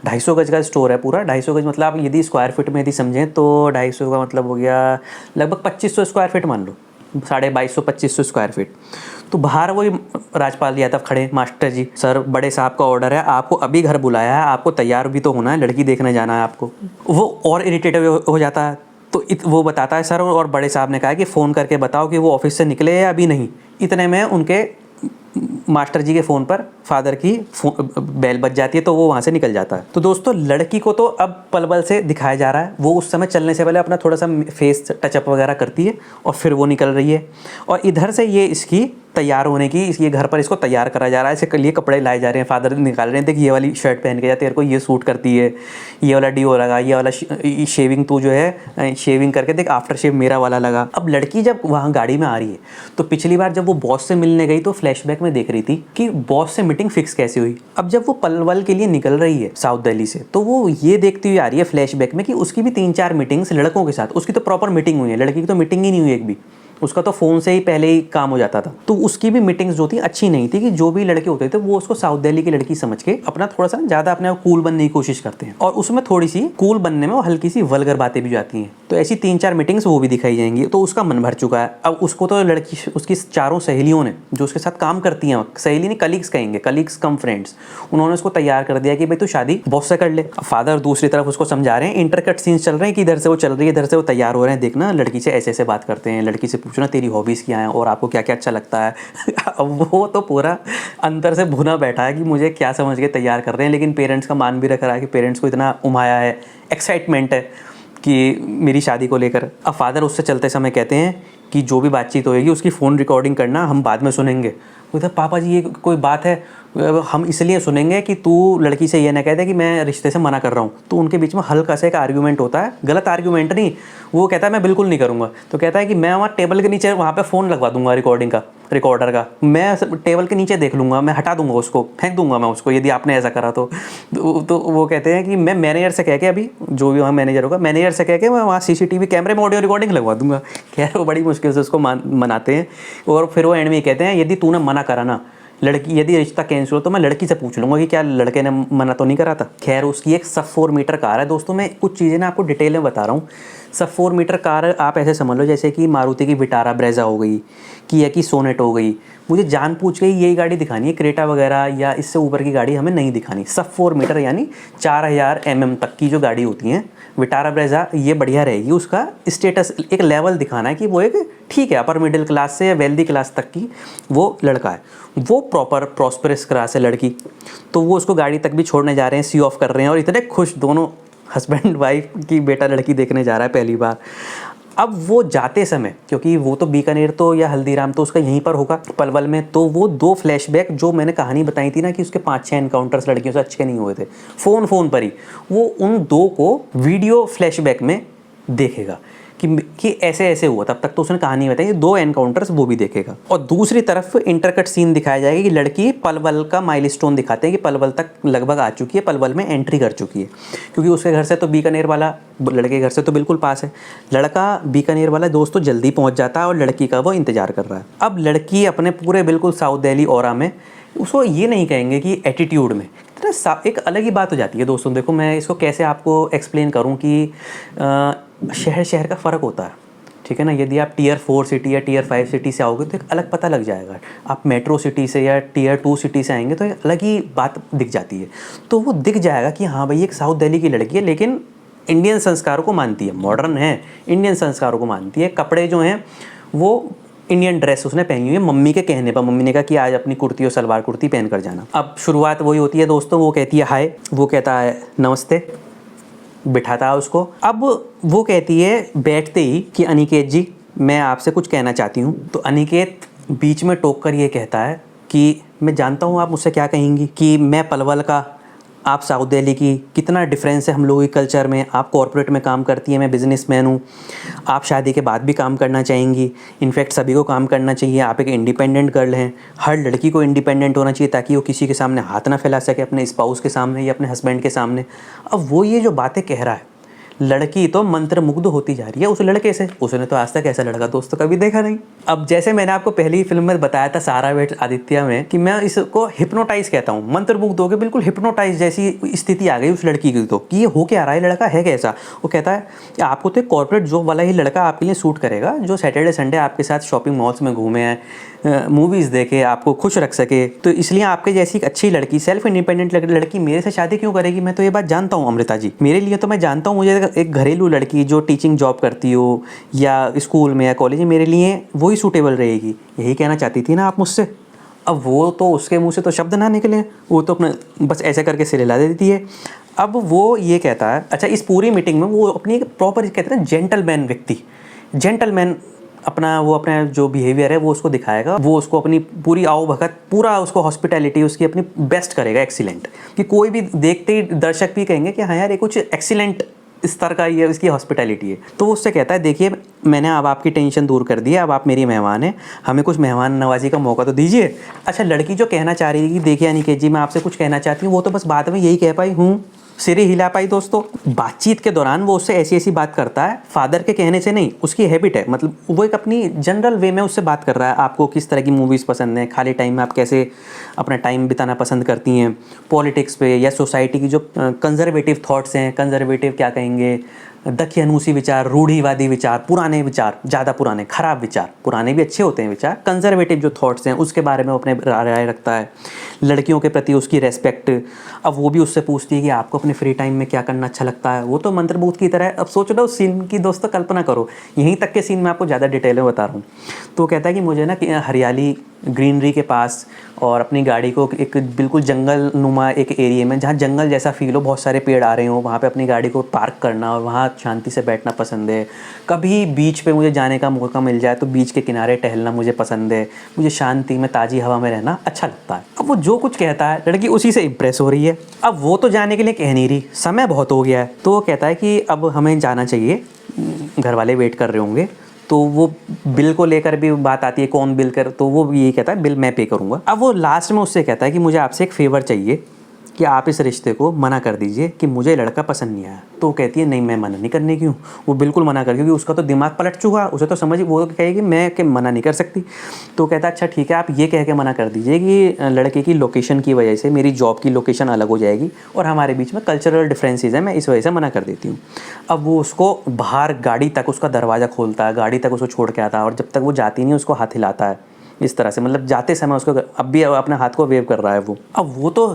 250 गज का स्टोर है पूरा। 250 गज मतलब आप यदि स्क्वायर फीट में यदि समझें तो 250 का मतलब हो गया लगभग 2500 स्क्वायर फीट मान लो, 2250-2500 स्क्वायर फीट। तो बाहर वही राजपाल यादव खड़े, मास्टर जी सर बड़े साहब का ऑर्डर है, आपको अभी घर बुलाया है, आपको तैयार भी तो होना है, लड़की देखने जाना है आपको। वो और इरिटेटेड हो जाता है, तो वो बताता है सर, और बड़े साहब ने कहा कि फ़ोन करके बताओ कि वो ऑफिस से निकले या अभी नहीं। इतने में उनके मास्टर जी के फ़ोन पर फादर की बेल बज जाती है, तो वो वहाँ से निकल जाता है। तो दोस्तों लड़की को तो अब पलवल से दिखाया जा रहा है, वो उस समय चलने से पहले अपना थोड़ा सा फेस टचअप वगैरह करती है और फिर वो निकल रही है। और इधर से ये इसकी तैयार होने की, ये घर पर इसको तैयार करा जा रहा है, इसके लिए कपड़े लाए जा रहे हैं, फादर निकाल रहे हैं, देख ये वाली शर्ट पहन के जा, तेरे को ये सूट करती है, ये वाला डीओ लगा, ये वाला शेविंग तू जो है शेविंग करके देख, आफ्टर शेव मेरा वाला लगा। अब लड़की जब वहाँ गाड़ी में आ रही है, तो पिछली बार जब वो बॉस से मिलने गई तो फ्लैशबैक में देख रही थी कि बॉस से मीटिंग फिक्स कैसे हुई। अब जब वो पलवल के लिए निकल रही है साउथ दिल्ली से, तो वो ये देखती हुई आ रही है फ्लैशबैक में कि उसकी भी 3-4 मीटिंग्स लड़कों के साथ, उसकी तो प्रॉपर मीटिंग हुई है, लड़की की तो मीटिंग ही नहीं हुई एक भी, उसका तो फ़ोन से ही पहले ही काम हो जाता था। तो उसकी भी मीटिंग्स जो थी अच्छी नहीं थी, कि जो भी लड़के होते थे वो उसको साउथ दिल्ली की लड़की समझ के अपना थोड़ा सा ज़्यादा अपने कूल बनने की कोशिश करते हैं, और उसमें थोड़ी सी कूल बनने में वो हल्की सी वल्गर बातें भी जाती हैं। तो ऐसी 3-4 मीटिंग्स वो भी दिखाई जाएंगी। तो उसका मन भर चुका है। अब उसको तो लड़की, उसकी चारों सहेलियों ने जो उसके साथ काम करती हैं, सहेली नहीं कलीग्स कहेंगे, कलीग्स कम फ्रेंड्स, उन्होंने उसको तैयार कर दिया कि भाई तू शादी बॉस से कर ले। अब फादर दूसरी तरफ उसको समझा रहे हैं, इंटरकट सीन्स चल रहे हैं कि इधर से वो चल रही है, इधर से वो तैयार हो रहे हैं, देखना लड़की से ऐसे ऐसे बात करते हैं, लड़की से पूछना तेरी हॉबीज़ क्या हैं और आपको क्या क्या अच्छा लगता है। अब वो तो पूरा अंदर से भुना बैठा है कि मुझे क्या समझ के तैयार कर रहे हैं, लेकिन पेरेंट्स का मान भी रख रहा है कि पेरेंट्स को इतना उमाया है, एक्साइटमेंट है कि मेरी शादी को लेकर। अब फादर उससे चलते समय कहते हैं कि जो भी बातचीत होएगी उसकी फ़ोन रिकॉर्डिंग करना, हम बाद में सुनेंगे। उधर पापा जी ये कोई बात है, हम इसलिए सुनेंगे कि तू लड़की से ये ना कह दे कि मैं रिश्ते से मना कर रहा हूँ। तो उनके बीच में हल्का सा एक आर्ग्यूमेंट होता है, गलत आर्ग्यूमेंट नहीं, वो कहता है मैं बिल्कुल नहीं करूँगा। तो कहता है कि मैं वहाँ टेबल के नीचे वहाँ पे फ़ोन लगवा दूंगा रिकॉर्डर का, मैं टेबल के नीचे देख लूँगा, मैं हटा दूंगा उसको, फेंक दूंगा मैं उसको यदि आपने ऐसा करा तो वो कहते हैं कि मैं मैनेजर से कह के, अभी जो भी वहाँ मैनेजर होगा, मैनेजर से कह के मैं वहाँ CCTV कैमरे में ऑडियो रिकॉर्डिंग लगवा दूंगा। खैर वो बड़ी मुश्किल से उसको मनाते हैं, और फिर वो एंड में कहते हैं यदि तूने मना करा ना, लड़की यदि रिश्ता कैंसिल हो तो मैं लड़की से पूछ लूँगा कि क्या लड़के ने मना तो नहीं करा था। खैर उसकी एक सब 4 मीटर कार है दोस्तों। मैं कुछ चीज़ें ना आपको डिटेल में बता रहा हूँ। सब 4 मीटर कार आप ऐसे समझ लो जैसे कि मारुति की विटारा ब्रेजा हो गई, किया की सोनेट हो गई। मुझे जान पूछ के यही गाड़ी दिखानी है, क्रेटा वगैरह या इससे ऊपर की गाड़ी हमें नहीं दिखानी। सब 4 मीटर यानी 4000 mm तक की जो गाड़ी होती हैं विटारा ब्रेजा, ये बढ़िया रहेगी। उसका स्टेटस एक लेवल दिखाना है कि वो एक ठीक है अपर मिडिल क्लास से या वेल्दी क्लास तक की वो लड़का है, वो प्रॉपर प्रॉस्परस क्लास है लड़की। तो वो उसको गाड़ी तक भी छोड़ने जा रहे हैं, सी ऑफ कर रहे हैं और इतने खुश दोनों हस्बैंड वाइफ की बेटा लड़की देखने जा रहा है पहली बार। अब वो जाते समय, क्योंकि वो तो बीकानेर तो या हल्दीराम तो उसका यहीं पर होगा पलवल में, तो वो 2 फ्लैशबैक जो मैंने कहानी बताई थी ना कि उसके 5-6 एनकाउंटर्स लड़कियों से अच्छे नहीं हुए थे फ़ोन पर ही, वो उन 2 को वीडियो फ्लैशबैक में देखेगा कि ऐसे ऐसे हुआ। तब तक तो उसने कहानी बताई, 2 एनकाउंटर्स वो भी देखेगा। और दूसरी तरफ इंटरकट सीन दिखाया जाएगा कि लड़की पलवल का माइलस्टोन दिखाते हैं कि पलवल तक लगभग आ चुकी है, पलवल में एंट्री कर चुकी है। क्योंकि उसके घर से तो बीकानेर वाला, लड़के के घर से तो बिल्कुल पास है। लड़का बीकानेर वाला दोस्त तो जल्दी पहुँच जाता है और लड़की का वो इंतजार कर रहा है। अब लड़की अपने पूरे बिल्कुल साउथ दिल्ली ऑरा में, उसको ये नहीं कहेंगे कि एटीट्यूड में, एक अलग ही बात हो जाती है दोस्तों। देखो मैं इसको कैसे आपको एक्सप्लेन करूँ कि शहर शहर का फ़र्क होता है, ठीक है ना। यदि आप टियर 4 सिटी या टियर 5 सिटी से आओगे तो एक अलग पता लग जाएगा। आप मेट्रो सिटी से या टियर 2 सिटी से आएंगे तो एक अलग ही बात दिख जाती है। तो वो दिख जाएगा कि हाँ भाई एक साउथ दिल्ली की लड़की है लेकिन इंडियन संस्कारों को मानती है, मॉडर्न है, इंडियन संस्कारों को मानती है। कपड़े जो हैं वो इंडियन ड्रेस उसने पहनी हुई है मम्मी के कहने पर। मम्मी ने कहा कि आज अपनी कुर्ती और सलवार कुर्ती पहन कर जाना। अब शुरुआत वही होती है दोस्तों, वो कहती है हाय, वो कहता है नमस्ते, बिठाता है उसको। अब वो कहती है बैठते ही कि अनिकेत जी मैं आपसे कुछ कहना चाहती हूँ। तो अनिकेत बीच में टोक कर ये कहता है कि मैं जानता हूँ आप मुझसे क्या कहेंगी, कि मैं पलवल का, आप साउथ दिल्ली की, कितना डिफरेंस है हम लोगों की कल्चर में। आप कॉर्पोरेट में काम करती हैं, मैं बिजनेसमैन हूँ। आप शादी के बाद भी काम करना चाहेंगी, इनफैक्ट सभी को काम करना चाहिए। आप एक इंडिपेंडेंट गर्ल हैं, हर लड़की को इंडिपेंडेंट होना चाहिए ताकि वो किसी के सामने हाथ ना फैला सके, अपने स्पाउस के सामने या अपने हस्बैंड के सामने। अब वो ये जो बातें कह रहा है, लड़की तो मंत्रमुग्ध होती जा रही है उस लड़के से। उसने तो आज तक ऐसा लड़का दोस्तों कभी देखा नहीं। अब जैसे मैंने आपको पहली फिल्म में बताया था सारा वेट आदित्य में कि मैं इसको हिप्नोटाइज कहता हूँ, मंत्रमुग्ध हो गए, बिल्कुल हिप्नोटाइज जैसी स्थिति आ गई उस लड़की की। तो कि ये हो क्या रहा है, लड़का है कैसा। वो कहता है कि आपको तो एक कॉर्पोरेट जॉब वाला ही लड़का आपके लिए सूट करेगा, जो सैटरडे संडे आपके साथ शॉपिंग मॉल्स में घूमे हैं, मूवीज़ देखे, आपको खुश रख सके। तो इसलिए आपके जैसी एक अच्छी लड़की, सेल्फ इंडिपेंडेंट लड़की मेरे से शादी क्यों करेगी। मैं तो ये बात जानता हूँ अमृता जी, मेरे लिए तो मैं जानता हूँ, मुझे एक घरेलू लड़की जो टीचिंग जॉब करती हो या स्कूल में या कॉलेज में, मेरे लिए वही सूटेबल रहेगी। यही कहना चाहती थी ना आप मुझसे। अब वो तो उसके मुँह से तो शब्द ना निकले, वो तो अपने बस ऐसे करके सिर हिला देती है। अब वो ये कहता है, अच्छा इस पूरी मीटिंग में वो अपनी एक प्रॉपर कहते हैं जेंटलमैन व्यक्ति, जेंटलमैन अपना जो बिहेवियर है वो उसको दिखाएगा। वो उसको अपनी पूरी आओ भगत, पूरा उसको हॉस्पिटैलिटी उसकी अपनी बेस्ट करेगा, एक्सीलेंट, कि कोई भी देखते ही दर्शक भी कहेंगे कि हाँ यार ये कुछ एक्सीलेंट स्तर का ये इसकी हॉस्पिटैलिटी है। तो वो उससे कहता है देखिए मैंने अब आपकी टेंशन दूर कर दी है, अब आप मेरी मेहमान हैं, हमें कुछ मेहमान नवाजी का मौका तो दीजिए। अच्छा लड़की जो कहना चाह रही है कि देखिए अनिकेत जी मैं आपसे कुछ कहना चाहती हूँ, वो तो बस बाद में यही कह पाई हूँ, सिर ही हिला पाई। दोस्तों बातचीत के दौरान वो उससे ऐसी ऐसी बात करता है, फादर के कहने से नहीं, उसकी हैबिट है, मतलब वो एक अपनी जनरल वे में उससे बात कर रहा है। आपको किस तरह की मूवीज़ पसंद हैं, खाली टाइम में आप कैसे अपना टाइम बिताना पसंद करती हैं, पॉलिटिक्स पे या सोसाइटी की जो कंजर्वेटिव थॉट्स हैं, कंजर्वेटिव क्या कहेंगे, दखियानूसी विचार, रूढ़िवादी विचार, पुराने विचार, ज़्यादा पुराने खराब विचार, पुराने भी अच्छे होते हैं विचार, कंजर्वेटिव जो थॉट्स हैं उसके बारे में अपने राय रखता है। लड़कियों के प्रति उसकी रेस्पेक्ट। अब वो भी उससे पूछती है कि आपको अपने फ्री टाइम में क्या करना अच्छा लगता है। वो तो मंत्रमुग्ध की तरह है। अब सोच लो उस सीन की दोस्तों कल्पना करो, यहीं तक के सीन में आपको ज़्यादा डिटेल में बता रहा हूँ। तो कहता है कि मुझे ना कि हरियाली ग्रीनरी के पास और अपनी गाड़ी को एक बिल्कुल जंगल नुमा एक एरिया में, जहाँ जंगल जैसा फील हो, बहुत सारे पेड़ आ रहे हो, वहाँ पे अपनी गाड़ी को पार्क करना और वहाँ शांति से बैठना पसंद है। कभी बीच पे मुझे जाने का मौका मिल जाए तो बीच के किनारे टहलना मुझे पसंद है। मुझे शांति में ताज़ी हवा में रहना अच्छा लगता है। अब वो जो कुछ कहता है लड़की उसी से इम्प्रेस हो रही है। अब वो तो जाने के लिए कह नहीं रही, समय बहुत हो गया है। तो वो कहता है कि अब हमें जाना चाहिए, घर वाले वेट कर रहे होंगे। तो वो बिल को लेकर भी बात आती है, कौन बिल कर, तो वो यही कहता है बिल मैं पे करूँगा। अब वो लास्ट में उससे कहता है कि मुझे आपसे एक फेवर चाहिए, कि आप इस रिश्ते को मना कर दीजिए कि मुझे लड़का पसंद नहीं आया। तो वो कहती है नहीं मैं मना नहीं करने की हूँ। वो बिल्कुल मना कर, क्योंकि उसका तो दिमाग पलट चुका, उसे तो समझ, वो तो कहेगी मैं कि मना नहीं कर सकती। तो कहता है अच्छा ठीक है, आप ये कह के मना कर दीजिए कि लड़के की लोकेशन की वजह से मेरी जॉब की लोकेशन अलग हो जाएगी और हमारे बीच में कल्चरल डिफरेंसेस है, मैं इस वजह से मना कर देती हूँ। अब वो उसको बाहर गाड़ी तक उसका दरवाज़ा खोलता है, गाड़ी तक उसको छोड़ के आता है, और जब तक वो जाती नहीं उसको हाथ हिलाता है इस तरह से, मतलब जाते समय उसको, अब भी अपने हाथ को वेव कर रहा है वो। अब वो तो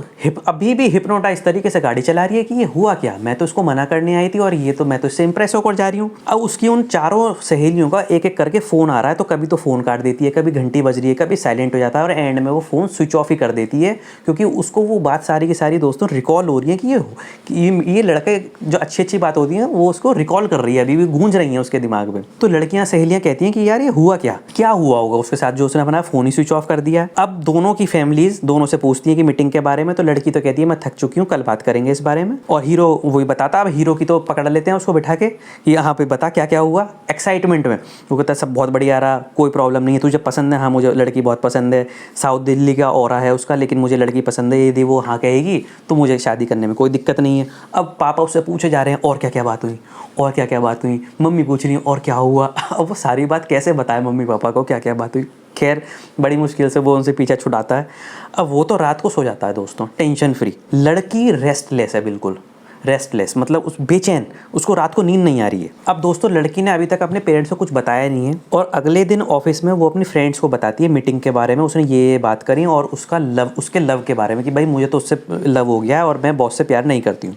अभी भी हिप्नोटाइज तरीके से गाड़ी चला रही है कि ये हुआ क्या, मैं तो इसको मना करने आई थी और ये तो, मैं तो इससे इंप्रेस होकर जा रही हूँ। अब उसकी उन चारों सहेलियों का एक एक करके फ़ोन आ रहा है, तो कभी तो फ़ोन काट देती है, कभी घंटी बज रही है, कभी साइलेंट हो जाता है, और एंड में वो फ़ोन स्विच ऑफ ही कर देती है, क्योंकि उसको वो बात सारी की सारी दोस्तों रिकॉल हो रही है कि ये लड़के जो अच्छी अच्छी बात होती है वो उसको रिकॉल कर रही है, अभी भी गूंज रही है उसके दिमाग में। तो लड़कियां सहेलियां कहती हैं कि यार ये हुआ क्या हुआ होगा उसके साथ जो उसने अपना फ़ोन ही स्विच ऑफ कर दिया। अब दोनों की फैमिलीज दोनों से पूछती है कि मीटिंग के बारे में, तो लड़की तो कहती है मैं थक चुकी हूँ, कल बात करेंगे इस बारे में। और हीरो वही बताता, अब हीरो की तो पकड़ लेते हैं उसको बिठा के, यहाँ पे बता क्या क्या हुआ, एक्साइटमेंट में वो कहता है सब बहुत बढ़िया रहा, कोई प्रॉब्लम नहीं है, तुझे पसंद है, हाँ मुझे लड़की बहुत पसंद है, साउथ दिल्ली का ऑरा है उसका, लेकिन मुझे लड़की पसंद है, यदि वो हाँ कहेगी तो मुझे शादी करने में कोई दिक्कत नहीं है। अब पापा उससे पूछे जा रहे हैं और क्या क्या बात हुई, और क्या क्या बात हुई, मम्मी पूछ रही है और क्या हुआ। अब वो सारी बात कैसे बताए मम्मी पापा को क्या क्या बात हुई। खैर बड़ी मुश्किल से वो उनसे पीछा छुड़ाता है। अब वो तो रात को सो जाता है दोस्तों, टेंशन फ्री। लड़की रेस्टलेस है, बिल्कुल रेस्टलेस, मतलब उस बेचैन, उसको रात को नींद नहीं आ रही है। अब दोस्तों लड़की ने अभी तक अपने पेरेंट्स को कुछ बताया नहीं है, और अगले दिन ऑफिस में वो अपनी फ्रेंड्स को बताती है मीटिंग के बारे में, उसने ये बात करी और उसके लव के बारे में कि भाई मुझे तो उससे लव हो गया है और मैं बॉस से प्यार नहीं करती हूँ।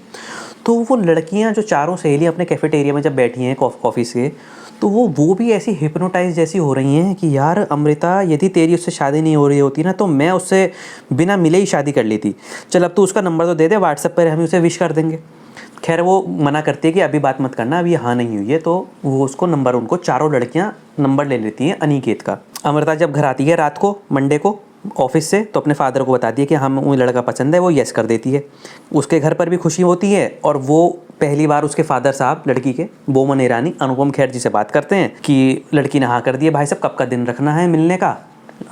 तो वो लड़कियाँ जो चारों सहेलियाँ अपने कैफेटेरिया में जब बैठी हैं ऑफिस के, तो वो भी ऐसी हिप्नोटाइज जैसी हो रही हैं कि यार अमृता, यदि तेरी उससे शादी नहीं हो रही होती ना तो मैं उससे बिना मिले ही शादी कर लेती, चल अब तू उसका नंबर तो दे दे, व्हाट्सएप पर हम उसे विश कर देंगे। खैर वो मना करती है कि अभी बात मत करना, अभी हाँ नहीं हुई है। तो वो उसको नंबर, उनको चारों लड़कियां नंबर ले लेती हैं अनिकेत का। अमृता जब घर आती है रात को मंडे को ऑफिस से, तो अपने फादर को बताती है कि हम वो लड़का पसंद है, वो यस कर देती है। उसके घर पर भी खुशी होती है, और वो पहली बार उसके फादर साहब लड़की के बोमन ईरानी अनुपम खेर जी से बात करते हैं कि लड़की ने हाँ कर दी है, भाई साहब कब का दिन रखना है मिलने का,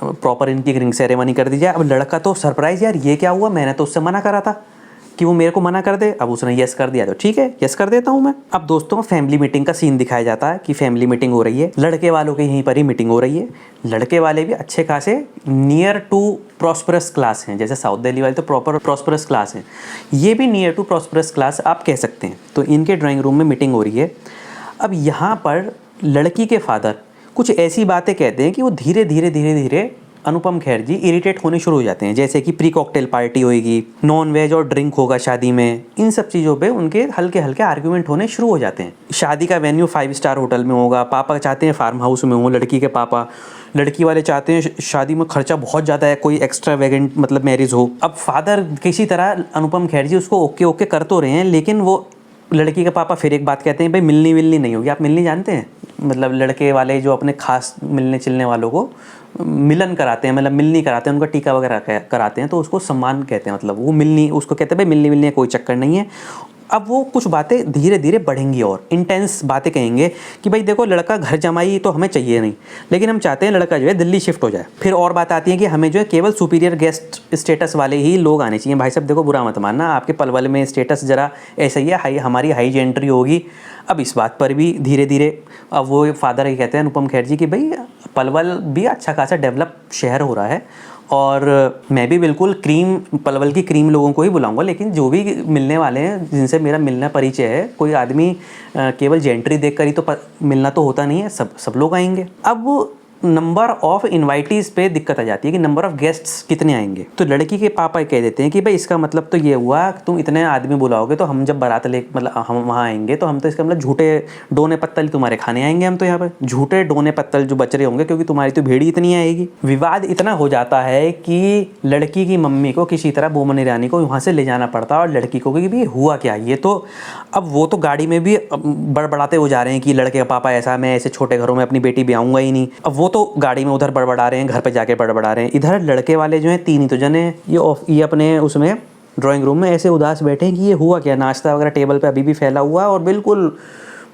प्रॉपर इनकी रिंग सेरेमनी कर दी जाए। अब लड़का तो सरप्राइज, यार ये क्या हुआ, मैंने तो उससे मना करा था कि वो मेरे को मना कर दे, अब उसने यस कर दिया तो ठीक है यस कर देता हूँ मैं। अब दोस्तों फैमिली मीटिंग का सीन दिखाया जाता है कि फैमिली मीटिंग हो रही है, लड़के वालों के यहीं पर ही मीटिंग हो रही है। लड़के वाले भी अच्छे खासे नियर टू प्रॉस्परस क्लास हैं, जैसे साउथ दिल्ली वाले तो प्रॉपर प्रॉस्परस क्लास हैं, ये भी नियर टू प्रॉस्परस क्लास आप कह सकते हैं। तो इनके ड्राइंग रूम में मीटिंग हो रही है। अब यहाँ पर लड़की के फादर कुछ ऐसी बातें कहते हैं कि वो धीरे धीरे अनुपम खेर जी इरिटेट होने शुरू हो जाते हैं, जैसे कि प्री कॉकटेल पार्टी होएगी, नॉन वेज और ड्रिंक होगा शादी में, इन सब चीज़ों पे उनके हल्के हल्के आर्ग्यूमेंट होने शुरू हो जाते हैं। शादी का वेन्यू 5 स्टार होटल में होगा, पापा चाहते हैं फार्म हाउस में हो लड़की के पापा, लड़की वाले चाहते हैं शादी में खर्चा बहुत ज़्यादा है, कोई एक्स्ट्रा वैगेंट मतलब मैरिज हो। अब फादर किसी तरह अनुपम खेर जी उसको ओके ओके कर तो रहे हैं, लेकिन वो लड़की के पापा फिर एक बात कहते हैं, भाई मिलनी विलनी नहीं होगी। आप मिलनी जानते हैं, मतलब लड़के वाले जो अपने खास मिलने चिलने वालों को मिलन कराते हैं, मतलब मिलनी कराते हैं, उनका टीका वगैरह कराते हैं, तो उसको सम्मान कहते हैं, मतलब वो मिलनी, उसको कहते हैं भाई मिलनी विलनी कोई चक्कर नहीं है। अब वो कुछ बातें धीरे धीरे बढ़ेंगी और इंटेंस बातें कहेंगे कि भाई देखो लड़का घर जमाई तो हमें चाहिए नहीं, लेकिन हम चाहते हैं लड़का जो है दिल्ली शिफ्ट हो जाए। फिर और बात आती है कि हमें जो है केवल सुपीरियर गेस्ट स्टेटस वाले ही लोग आने चाहिए। भाई साहब देखो बुरा मत मानना, आपके पलवल में स्टेटस जरा ऐसा ही है, हमारी हाई जेंट्री होगी। अब इस बात पर भी धीरे धीरे अब वो फादर ये कहते हैं अनुपम खेर जी कि भाई पलवल भी अच्छा खासा डेवलप शहर हो रहा है, और मैं भी बिल्कुल पलवल की क्रीम लोगों को ही बुलाऊंगा, लेकिन जो भी मिलने वाले हैं जिनसे मेरा मिलना परिचय है, कोई आदमी केवल जेंट्री देखकर ही तो मिलना तो होता नहीं है, सब लोग आएंगे। अब नंबर ऑफ इनवाइटीज़ पे दिक्कत आ जाती है कि नंबर ऑफ गेस्ट्स कितने आएंगे। तो लड़की के पापा कह देते हैं कि भाई इसका मतलब तो ये हुआ तुम इतने आदमी बुलाओगे तो हम जब बारात ले मतलब हम वहाँ आएंगे तो हम तो इसका मतलब झूठे डोने पत्तल तुम्हारे खाने आएंगे, हम तो यहाँ पर झूठे डोने पत्तल जो बच रहे होंगे, क्योंकि तुम्हारी तो भीड़ इतनी आएगी। विवाद इतना हो जाता है कि लड़की की मम्मी को किसी तरह बोमन ईरानी को वहाँ से ले जाना पड़ता है, और लड़की को कि भी हुआ क्या ये तो। अब वो तो गाड़ी में भी बड़बड़ाते हो जा रहे हैं कि लड़के का पापा ऐसा, मैं ऐसे छोटे घरों में अपनी बेटी ब्याऊंगा ही नहीं। अब वो तो गाड़ी में उधर बड़बड़ा रहे हैं, घर पे जाके बड़बड़ा रहे हैं। इधर लड़के वाले जो हैं 3 ही तो जने ये अपने उसमें ड्राइंग रूम में ऐसे उदास बैठे हैं कि ये हुआ क्या। नाश्ता वगैरह टेबल पे अभी भी फैला हुआ है और बिल्कुल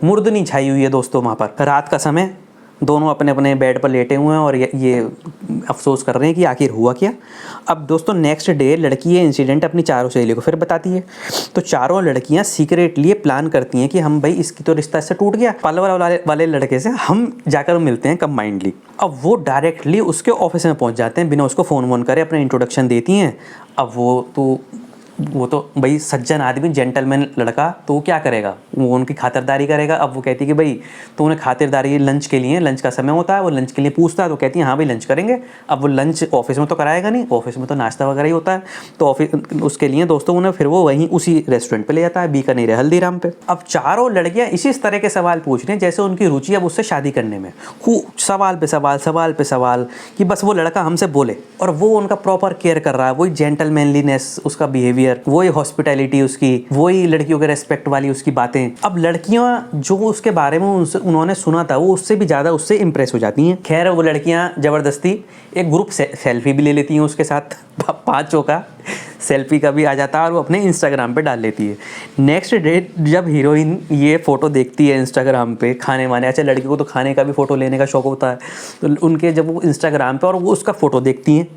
मुर्दनी छाई हुई है दोस्तों वहाँ पर। रात का समय, दोनों अपने अपने बेड पर लेटे हुए हैं और ये अफसोस कर रहे हैं कि आखिर हुआ क्या। अब दोस्तों नेक्स्ट डे लड़की ये इंसिडेंट अपनी चारों सहेलियों को फिर बताती है। तो चारों लड़कियां सीक्रेटली प्लान करती हैं कि हम भाई इसकी तो रिश्ता इससे टूट गया, पलवल वाले लड़के से हम जाकर मिलते हैं कंबाइंडली। अब वो डायरेक्टली उसके ऑफिस में पहुंच जाते हैं बिना उसको फ़ोन वोन करे, अपना इंट्रोडक्शन देती हैं। अब वो तो भाई सज्जन आदमी, जेंटलमैन लड़का, तो वो क्या करेगा, वो उनकी खातिरदारी करेगा। अब वो कहती है कि भाई तो उन्हें खातिरदारी लंच के लिए, लंच का समय होता है, वो लंच के लिए पूछता है तो कहती है हाँ भाई लंच करेंगे। अब वो लंच ऑफिस में तो कराएगा नहीं, ऑफिस में तो नाश्ता वगैरह ही होता है, तो ऑफिस उसके लिए दोस्तों उन्हें फिर वो वहीं उसी रेस्टोरेंट पर ले जाता है, बीकानेर हल्दीराम पे। अब चारों लड़कियाँ इसी तरह के सवाल पूछ रही हैं जैसे उनकी रुचि अब उससे शादी करने में, खूब सवाल पे सवाल कि बस वो लड़का हमसे बोले, और वो उनका प्रॉपर केयर कर रहा है, वही जेंटलमैनलीनेस उसका बिहेवियर, वही हॉस्पिटैलिटी उसकी, वही लड़कियों के रेस्पेक्ट वाली उसकी बातें। अब लड़कियां जो उसके बारे में उन्होंने सुना था वो उससे भी ज़्यादा उससे इम्प्रेस हो जाती हैं। खैर वो लड़कियां ज़बरदस्ती एक ग्रुप सेल्फी भी ले लेती हैं उसके साथ, 5 का सेल्फी का भी आ जाता है और वो अपने इंस्टाग्राम पे डाल लेती है। नेक्स्ट डे जब हीरोइन ये फ़ोटो देखती है इंस्टाग्राम पे खाने वाने, अच्छा लड़की को तो खाने का भी फ़ोटो लेने का शौक होता है, तो उनके जब वो इंस्टाग्राम पे और वो उसका फ़ोटो देखती हैं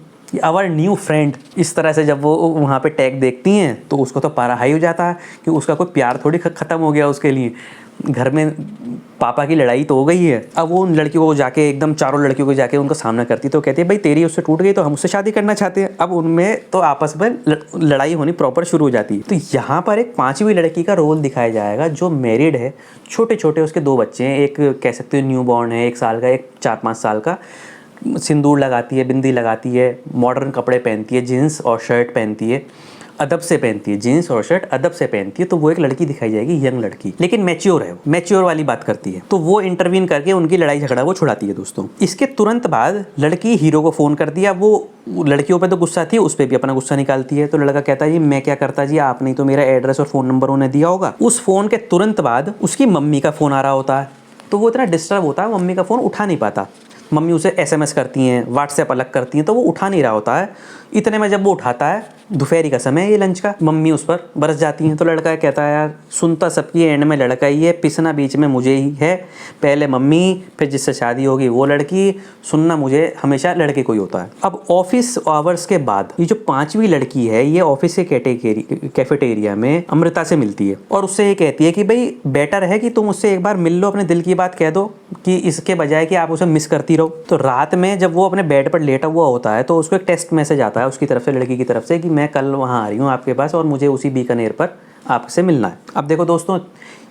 आवर न्यू फ्रेंड, इस तरह से जब वो वहाँ पे टैग देखती हैं तो उसको तो पारा हाई हो जाता है कि उसका कोई प्यार थोड़ी ख़त्म हो गया उसके लिए, घर में पापा की लड़ाई तो हो गई है। अब वो उन लड़कियों को जाके एकदम चारों लड़कियों को जाके उनका सामना करती तो कहती है भाई तेरी उससे टूट गई तो हम उससे शादी करना चाहते हैं। अब उनमें तो आपस में लड़ाई होनी प्रॉपर शुरू हो जाती है। तो यहाँ पर एक 5वीं लड़की का रोल दिखाया जाएगा जो मैरिड है, छोटे छोटे उसके 2 बच्चे हैं, एक कह सकते हो न्यू बॉर्न है 1 साल का, एक 4-5 साल का, सिंदूर लगाती है, बिंदी लगाती है, मॉडर्न कपड़े पहनती है, जीन्स और शर्ट पहनती है, अदब से पहनती है, जीन्स और शर्ट अदब से पहनती है। तो वो एक लड़की दिखाई जाएगी, यंग लड़की, लेकिन मैच्योर है, मैच्योर वाली बात करती है। तो वो इंटरवीन करके उनकी लड़ाई झगड़ा वो छुड़ाती है दोस्तों। इसके तुरंत बाद लड़की हीरो को फ़ोन कर दिया, वो लड़कियों पे तो गुस्सा थी, उस पर भी अपना गुस्सा निकालती है। तो लड़का कहता है जी मैं क्या करता जी, आपने तो मेरा एड्रेस और फ़ोन नंबर उन्हें दिया होगा। उस फ़ोन के तुरंत बाद उसकी मम्मी का फ़ोन आ रहा होता है, तो वो इतना डिस्टर्ब होता है, मम्मी का फ़ोन उठा नहीं पाता। मम्मी उसे SMS करती हैं, व्हाट्सएप अलग करती हैं, तो वो उठा नहीं रहा होता है। इतने में जब वो उठाता है, दोपहरी का समय है ये लंच का, मम्मी उस पर बरस जाती हैं। तो लड़का कहता है यार सुनता सबकी एंड में लड़का ही है, पिसना बीच में मुझे ही है, पहले मम्मी फिर जिससे शादी होगी वो लड़की, सुनना मुझे हमेशा लड़के को ही होता है। अब ऑफिस आवर्स के बाद ये जो 5वीं लड़की है ये ऑफिस के कैफेटेरिया में अमृता से मिलती है और उससे ये कहती है कि भाई बेटर है कि तुम उससे एक बार मिल लो, अपने दिल की बात कह दो, कि इसके बजाय कि आप उसे मिस करती रहो। तो रात में जब वो अपने बेड पर लेटा हुआ होता है तो उसको एक टेक्स्ट मैसेज आता है उसकी तरफ से, लड़की की तरफ से, कि मैं कल वहाँ आ रही हूँ आपके पास और मुझे उसी बीकानेर पर आपसे मिलना है। अब देखो दोस्तों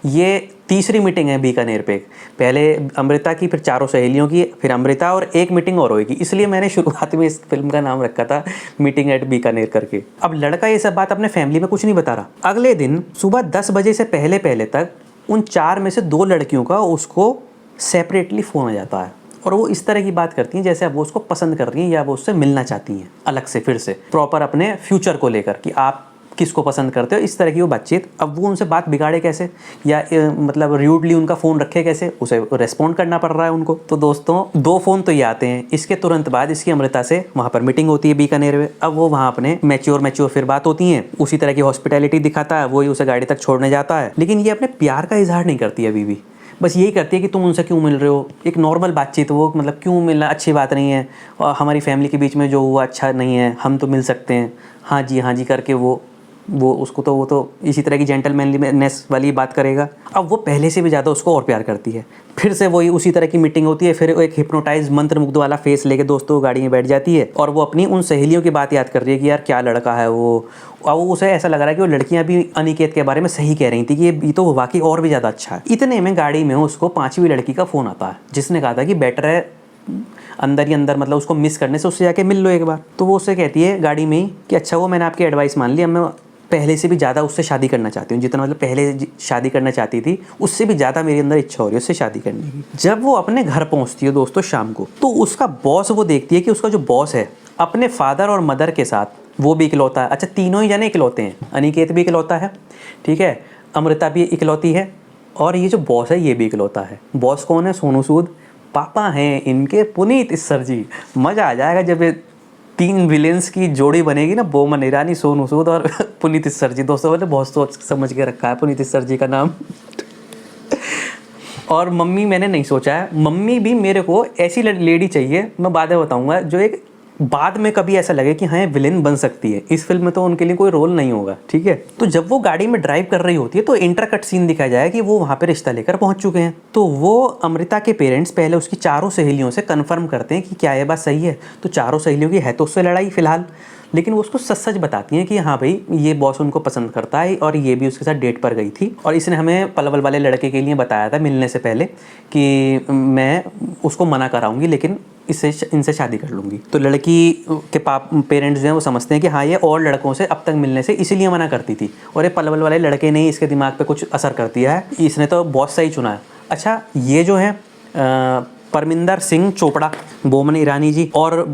ये तीसरी मीटिंग है बीकानेर पे, पहले अमृता की, फिर चारों सहेलियों की, फिर अमृता और एक मीटिंग और होगी, इसलिए मैंने शुरुआत में इस फिल्म का नाम रखा था मीटिंग एट बीकानेर करके। अब लड़का ये सब बात अपने फैमिली में कुछ नहीं बता रहा। अगले दिन सुबह 10 बजे से पहले तक उन 4 में से 2 लड़कियों का उसको सेपरेटली फ़ोन आ जाता है और वो इस तरह की बात करती हैं जैसे अब वो उसको पसंद कर रही हैं या वो उससे मिलना चाहती हैं, अलग से फिर से प्रॉपर अपने फ्यूचर को लेकर कि आप किसको पसंद करते हो, इस तरह की वो बातचीत। अब वो उनसे बात बिगाड़े कैसे या मतलब र्यूडली उनका फ़ोन रखे कैसे, उसे रेस्पॉन्ड करना पड़ रहा है उनको। तो दोस्तों 2 फ़ोन तो ये आते हैं। इसके तुरंत बाद इसकी अमृता से वहाँ पर मीटिंग होती है बीकानेर में। अब वो वहाँ अपने मैच्योर फिर बात होती हैं, उसी तरह की हॉस्पिटैलिटी दिखाता है, वही उसे गाड़ी तक छोड़ने जाता है, लेकिन ये अपने प्यार का इजहार नहीं करती अभी भी, बस यही करती है कि तुम उनसे क्यों मिल रहे हो, एक नॉर्मल बातचीत, वो मतलब क्यों मिलना अच्छी बात नहीं है, और हमारी फैमिली के बीच में जो हुआ अच्छा नहीं है, हम तो मिल सकते हैं, हाँ जी करके वो उसको तो वो तो इसी तरह की जेंटलमैनलीनेस वाली बात करेगा। अब वो पहले से भी ज़्यादा उसको और प्यार करती है। फिर से वही उसी तरह की मीटिंग होती है, फिर एक हिप्नोटाइज मंत्रमुग्ध वाला फेस लेके दोस्तों गाड़ी में बैठ जाती है और वो अपनी उन सहेलियों की बात याद कर रही है कि यार क्या लड़का है वो, और वो उसे ऐसा लग रहा है कि वो लड़कियां भी अनिकेत के बारे में सही कह रही थी कि ये तो वाकई और भी ज़्यादा अच्छा है। इतने में गाड़ी में उसको 5वीं लड़की का फ़ोन आता है जिसने कहा था कि बेटर है अंदर ही अंदर, मतलब उसको मिस करने से उससे जाके मिल लो एक बार। तो वो उससे कहती है गाड़ी में ही कि अच्छा वो मैंने आपकी एडवाइस मान ली, अब मैं पहले से भी ज़्यादा उससे शादी करना चाहती हूँ, जितना मतलब पहले शादी करना चाहती थी उससे भी ज़्यादा मेरे अंदर इच्छा हो रही है उससे शादी करने की। जब वो अपने घर पहुँचती है दोस्तों शाम को, तो उसका बॉस, वो देखती है कि उसका जो बॉस है अपने फादर और मदर के साथ, वो भी इकलौता है, अच्छा तीनों ही जने इकलौते हैं, अनिकेत भी इकलौता है, ठीक है, अमृता भी इकलौती है और ये जो बॉस है ये भी इकलौता है। बॉस कौन है? सोनू सूद, पापा हैं इनके पुनीत इस्सर जी। मज़ा आ जाएगा जब ये 3 विलेंस की जोड़ी बनेगी ना, बोमन ईरानी, सोनू सूद और पुनीत इस्सर जी। दोस्तों मैंने बहुत सोच समझ के रखा है पुनीत इस्सर जी का नाम। और मम्मी मैंने नहीं सोचा है, मम्मी भी मेरे को ऐसी लेडी चाहिए, मैं बाद में बताऊंगा, जो एक बाद में कभी ऐसा लगे कि हाँ ये विलेन बन सकती है। इस फिल्म में तो उनके लिए कोई रोल नहीं होगा, ठीक है। तो जब वो गाड़ी में ड्राइव कर रही होती है तो इंटरकट सीन दिखाया जाए कि वो वहाँ पे रिश्ता लेकर पहुँच चुके हैं। तो वो अमृता के पेरेंट्स पहले उसकी चारों सहेलियों से कन्फर्म करते हैं कि क्या ये बात सही है। तो चारों सहेलियों की है तो उससे लड़ाई फिलहाल, लेकिन वो उसको सच सच बताती हैं कि हाँ भाई ये बॉस उनको पसंद करता है और ये भी उसके साथ डेट पर गई थी, और इसने हमें पलवल वाले लड़के के लिए बताया था मिलने से पहले कि मैं उसको मना कराऊंगी लेकिन इनसे शादी कर लूँगी। तो लड़की के पेरेंट्स जो हैं वो समझते हैं कि हाँ ये और लड़कों से अब तक मिलने से इसीलिए मना करती थी, और ये पलवल वाले लड़के ने इसके दिमाग पे कुछ असर कर दिया है, इसने तो बॉस सही चुना है। अच्छा, ये जो है परमिंदर सिंह चोपड़ा, बोमन ईरानी जी और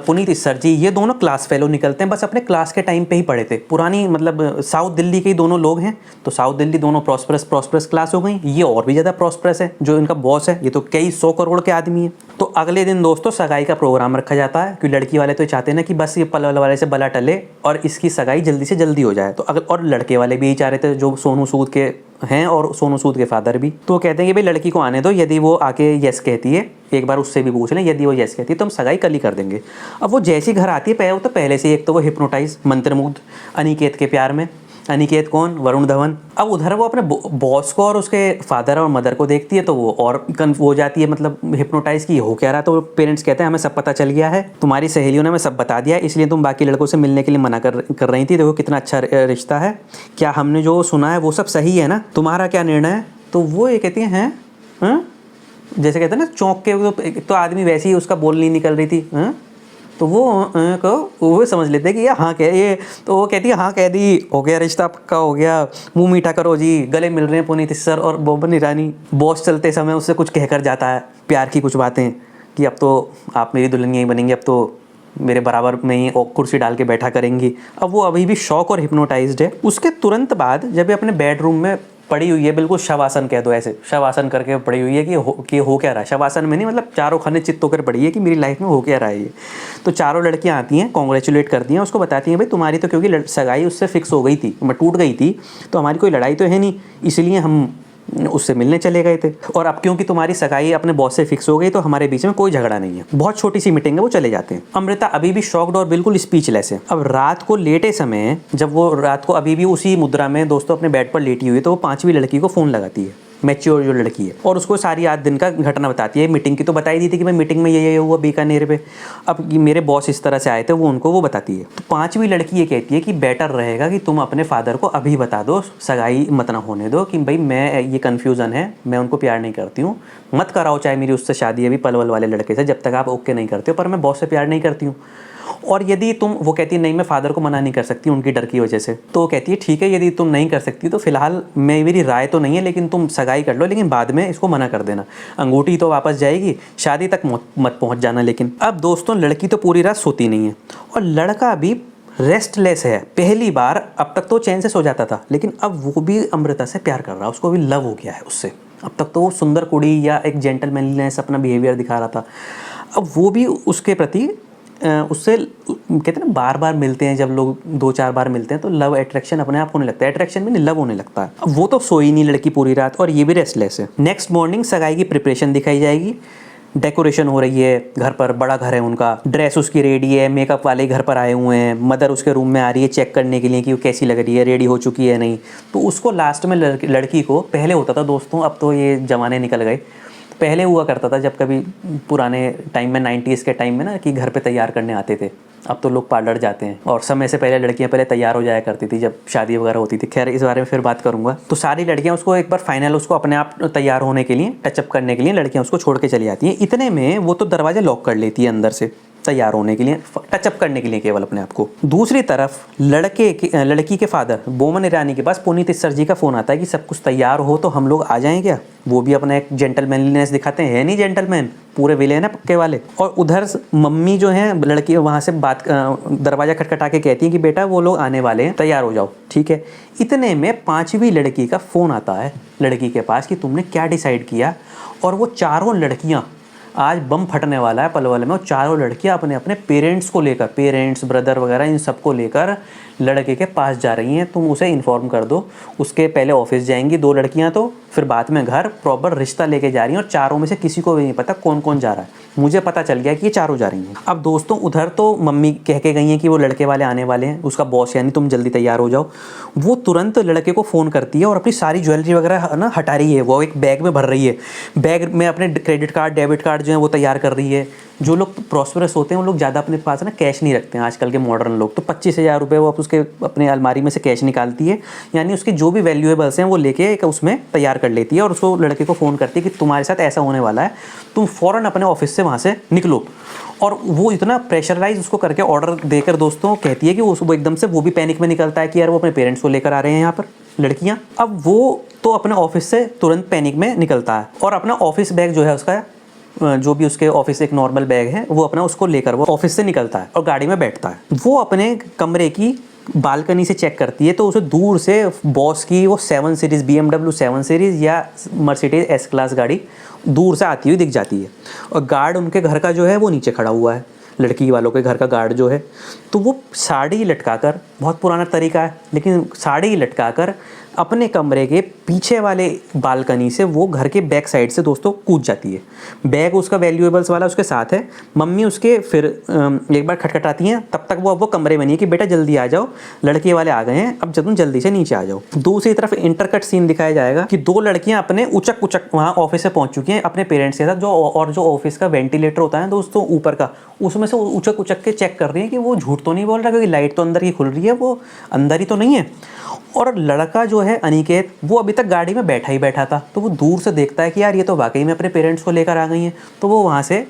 पुनीत इस्सर जी, ये दोनों क्लास फेलो निकलते हैं, बस अपने क्लास के टाइम पे ही पढ़े थे। पुरानी मतलब साउथ दिल्ली के ही दोनों लोग हैं, तो साउथ दिल्ली दोनों प्रॉस्परस क्लास हो गई। ये और भी ज़्यादा प्रॉस्परस है, जो इनका बॉस है ये तो कई 100 करोड़ के आदमी है। तो अगले दिन दोस्तों सगाई का प्रोग्राम रखा जाता है, क्योंकि लड़की वाले तो चाहते हैं ना कि बस ये पलवल वाले से बला टले और इसकी सगाई जल्दी से जल्दी हो जाए। तो और लड़के वाले भी यही चाह रहे थे, जो सोनू सूद के हैं और सोनू सूद के फादर भी। तो वो कहते हैं कि भाई लड़की को आने दो, यदि वो आके यस कहती है, एक बार उससे भी पूछ लें, यदि वो यस कहती है तो हम सगाई कल ही कर देंगे। अब वो जैसी घर आती है तो पहले से एक तो वो हिप्नोटाइज मंत्रमुग्ध अनिकेत के प्यार में। अनिकेत कौन? वरुण धवन। अब उधर वो अपने बॉस को और उसके फादर और मदर को देखती है तो वो और हो जाती है, मतलब हिप्नोटाइज की हो क्या रहा। तो पेरेंट्स कहते हैं हमें सब पता चल गया है, तुम्हारी सहेलियों ने हमें सब बता दिया, इसलिए तुम बाकी लड़कों से मिलने के लिए मना कर रही थी। देखो कितना अच्छा रिश्ता है, क्या हमने जो सुना है वो सब सही है ना, तुम्हारा क्या निर्णय है? तो वो ये कहती हैं जैसे कहते हैं ना चौंक के, तो आदमी वैसे ही उसका बोल नहीं निकल रही थी, तो वो समझ लेते हैं कि ये हाँ कह ये, तो वो कहती है हाँ कह दी, हो गया रिश्ता पक्का हो गया, मुंह मीठा करो जी। गले मिल रहे हैं पुनीत इस्सर और बोमन ईरानी। बॉस चलते समय उससे कुछ कहकर जाता है, प्यार की कुछ बातें, कि अब तो आप मेरी दुल्हनिया ही बनेंगी, अब तो मेरे बराबर में ही कुर्सी डाल के बैठा करेंगी। अब वो अभी भी शॉक और हिप्नोटाइज्ड है। उसके तुरंत बाद जब ये अपने बेडरूम में पड़ी हुई है, बिल्कुल शवासन कह दो, ऐसे शवासन करके पड़ी हुई है कि हो क्या रहा है। शवासन में नहीं, मतलब चारों खाने चित्त होकर पड़ी है कि मेरी लाइफ में हो क्या रहा है ये। तो चारों लड़कियां आती हैं, कॉन्ग्रेचुलेट करती हैं, उसको बताती हैं भाई तुम्हारी तो क्योंकि सगाई उससे फिक्स हो गई थी, टूट गई थी, तो हमारी कोई लड़ाई तो है नहीं, इसलिए हम उससे मिलने चले गए थे, और अब क्योंकि तुम्हारी सगाई अपने बॉस से फिक्स हो गई तो हमारे बीच में कोई झगड़ा नहीं है। बहुत छोटी सी मीटिंग है, वो चले जाते हैं। अमृता अभी भी शॉक्ड और बिल्कुल स्पीचलेस है। अब रात को लेटे समय, जब वो रात को अभी भी उसी मुद्रा में दोस्तों अपने बेड पर लेटी हुई, तो वो 5वीं लड़की को फ़ोन लगाती है, मैच्योर जो लड़की है, और उसको सारी आज दिन का घटना बताती है। मीटिंग की तो बताई दी थी कि मैं मीटिंग में ये हुआ बीकानेर पे, अब मेरे बॉस इस तरह से आए थे, वो बताती है। तो 5वीं लड़की ये कहती है कि बेटर रहेगा कि तुम अपने फादर को अभी बता दो, सगाई मत ना होने दो, कि भाई मैं ये कन्फ्यूज़न है, मैं उनको प्यार नहीं करती हूँ, मत कराओ चाहे मेरी उससे शादी अभी पलवल वाले लड़के से, जब तक आप ओके नहीं करते हो, पर मैं बॉस से प्यार नहीं करती हूँ। और यदि तुम, वो कहती है नहीं मैं फादर को मना नहीं कर सकती उनकी डर की वजह से। तो वो कहती है ठीक है, यदि तुम नहीं कर सकती तो फिलहाल मेरी राय तो नहीं है, लेकिन तुम सगाई कर लो, लेकिन बाद में इसको मना कर देना, अंगूठी तो वापस जाएगी, शादी तक मत पहुंच जाना। लेकिन अब दोस्तों लड़की तो पूरी रात सोती नहीं है, और लड़का भी रेस्टलेस है। पहली बार, अब तक तो चैन से सो जाता था, लेकिन अब वो भी अमृता से प्यार कर रहा है, उसको भी लव हो गया है उससे। अब तक तो वो सुंदर कुड़ी या एक जेंटलमैनलीनेस अपना बिहेवियर दिखा रहा था, अब वो भी उसके प्रति उससे कहते हैं ना बार बार मिलते हैं, जब लोग 2-4 बार मिलते हैं तो लव अट्रैक्शन अपने आप होने लगता है, अट्रैक्शन में नहीं लव होने लगता है। अब वो तो सोई नहीं लड़की पूरी रात, और ये भी रेस्टलेस है। नेक्स्ट मॉर्निंग सगाई की प्रिपरेशन दिखाई जाएगी, डेकोरेशन हो रही है घर पर, बड़ा घर है उनका, ड्रेस उसकी रेडी है, मेकअप वाले घर पर आए हुए हैं, मदर उसके रूम में आ रही है चेक करने के लिए कि वो कैसी लग रही है, रेडी हो चुकी है नहीं। तो उसको लास्ट में लड़की को, पहले होता था दोस्तों, अब तो ये ज़माने निकल गए, पहले हुआ करता था जब कभी पुराने टाइम में 90s के टाइम में ना, कि घर पे तैयार करने आते थे। अब तो लोग पार्लर जाते हैं, और समय से पहले लड़कियां पहले तैयार हो जाया करती थी जब शादी वगैरह होती थी। खैर इस बारे में फिर बात करूंगा। तो सारी लड़कियां उसको एक बार फाइनल, उसको अपने आप तैयार होने के लिए, टचअप करने के लिए लड़कियां उसको छोड़ के चली जाती हैं। इतने में वो तो दरवाजा लॉक कर लेती है अंदर से, तैयार होने के लिए, टचअप करने के लिए केवल अपने आप को। दूसरी तरफ लड़की के फादर बोमन ईरानी के पास पुनीत इस्सर जी का फोन आता है कि सब कुछ तैयार हो तो हम लोग आ जाएं क्या। वो भी अपना एक जेंटलमैनलीनेस दिखाते हैं, है नहीं जेंटलमैन, पूरे विलेन है पक्के वाले। और उधर मम्मी जो है लड़की वहाँ से दरवाजा खटखटा के कहती है कि बेटा वो लोग आने वाले हैं, तैयार हो जाओ, ठीक है। इतने में 5वीं लड़की का फ़ोन आता है लड़की के पास कि तुमने क्या डिसाइड किया, और वो चारों लड़कियाँ आज बम फटने वाला है पलवल में, और चारों लड़कियां अपने अपने पेरेंट्स को लेकर, पेरेंट्स ब्रदर वगैरह इन सबको लेकर लड़के के पास जा रही हैं। तुम उसे इन्फॉर्म कर दो। उसके पहले ऑफिस जाएंगी 2 लड़कियां, तो फिर बाद में घर, प्रॉपर रिश्ता लेके जा रही हैं, और चारों में से किसी को भी नहीं पता कौन कौन जा रहा है। मुझे पता चल गया कि ये चारों जा रही हैं। अब दोस्तों उधर तो मम्मी कह के गई हैं कि वो लड़के वाले आने वाले हैं, उसका बॉस यानी तुम जल्दी तैयार हो जाओ। वो तुरंत लड़के को फ़ोन करती है और अपनी सारी ज्वेलरी वगैरह ना हटा रही है, वो एक बैग में भर रही है। बैग में अपने क्रेडिट कार्ड, डेबिट कार्ड जो है वो तैयार कर रही है। जो लोग प्रॉस्परस होते हैं वो लोग ज़्यादा अपने पास ना कैश नहीं रखते हैं, आजकल के मॉडर्न लोग। तो 25,000 रुपये वो उसके अपने अलमारी में से कैश निकालती है, यानी उसके जो भी वैल्यूएबल्स हैं वो लेके उसमें तैयार कर लेती है, और उसको लड़के को फ़ोन करती है कि तुम्हारे साथ ऐसा होने वाला है, तुम फ़ौरन अपने ऑफिस से वहाँ से निकलो। और वो इतना प्रेशराइज उसको करके ऑर्डर देकर दोस्तों कहती है कि वो एकदम से वो भी पैनिक में निकलता है कि यार वो अपने पेरेंट्स को लेकर आ रहे हैं यहाँ पर लड़कियाँ। अब वो तो अपने ऑफिस से तुरंत पैनिक में निकलता है और अपना ऑफिस बैग जो है उसका, जो भी उसके ऑफिस एक नॉर्मल बैग है, वो अपना उसको लेकर वो ऑफिस से निकलता है और गाड़ी में बैठता है। वो अपने कमरे की बालकनी से चेक करती है, तो उसे दूर से बॉस की वो 7 सीरीज़ BMW 7 सीरीज़ या मर्सिडीज S क्लास गाड़ी दूर से आती हुई दिख जाती है। और गार्ड उनके घर का जो है वो नीचे खड़ा हुआ है, लड़की वालों के घर का गार्ड जो है। तो वो साड़ी लटका कर, बहुत पुराना तरीका है लेकिन साड़ी लटका कर अपने कमरे के पीछे वाले बालकनी से वो घर के बैक साइड से दोस्तों कूद जाती है। बैग उसका वैल्यूएबल्स वाला उसके साथ है। मम्मी उसके फिर एक बार खटखटाती हैं, तब तक वो कमरे में नहीं है कि बेटा जल्दी आ जाओ, लड़के वाले आ गए हैं, अब तुम जल्दी से नीचे आ जाओ। दूसरी तरफ इंटरकट सीन दिखाया जाएगा कि 2 लड़कियां अपने उचक उचक वहाँ ऑफिस से पहुँच चुकी हैं अपने पेरेंट्स के साथ। जो ऑफिस का वेंटिलेटर होता है दोस्तों ऊपर का, उसमें से उचक उचक के चेक कर रही है कि वो झूठ तो नहीं बोल रहा, क्योंकि लाइट तो अंदर की खुल रही है, वो अंदर ही तो नहीं है। और लड़का जो है अनिकेत, वो अभी तक गाड़ी में बैठा ही बैठा था, तो वो दूर से देखता है कि यार ये तो वाकई में अपने पेरेंट्स को लेकर आ गई हैं, तो वो वहाँ से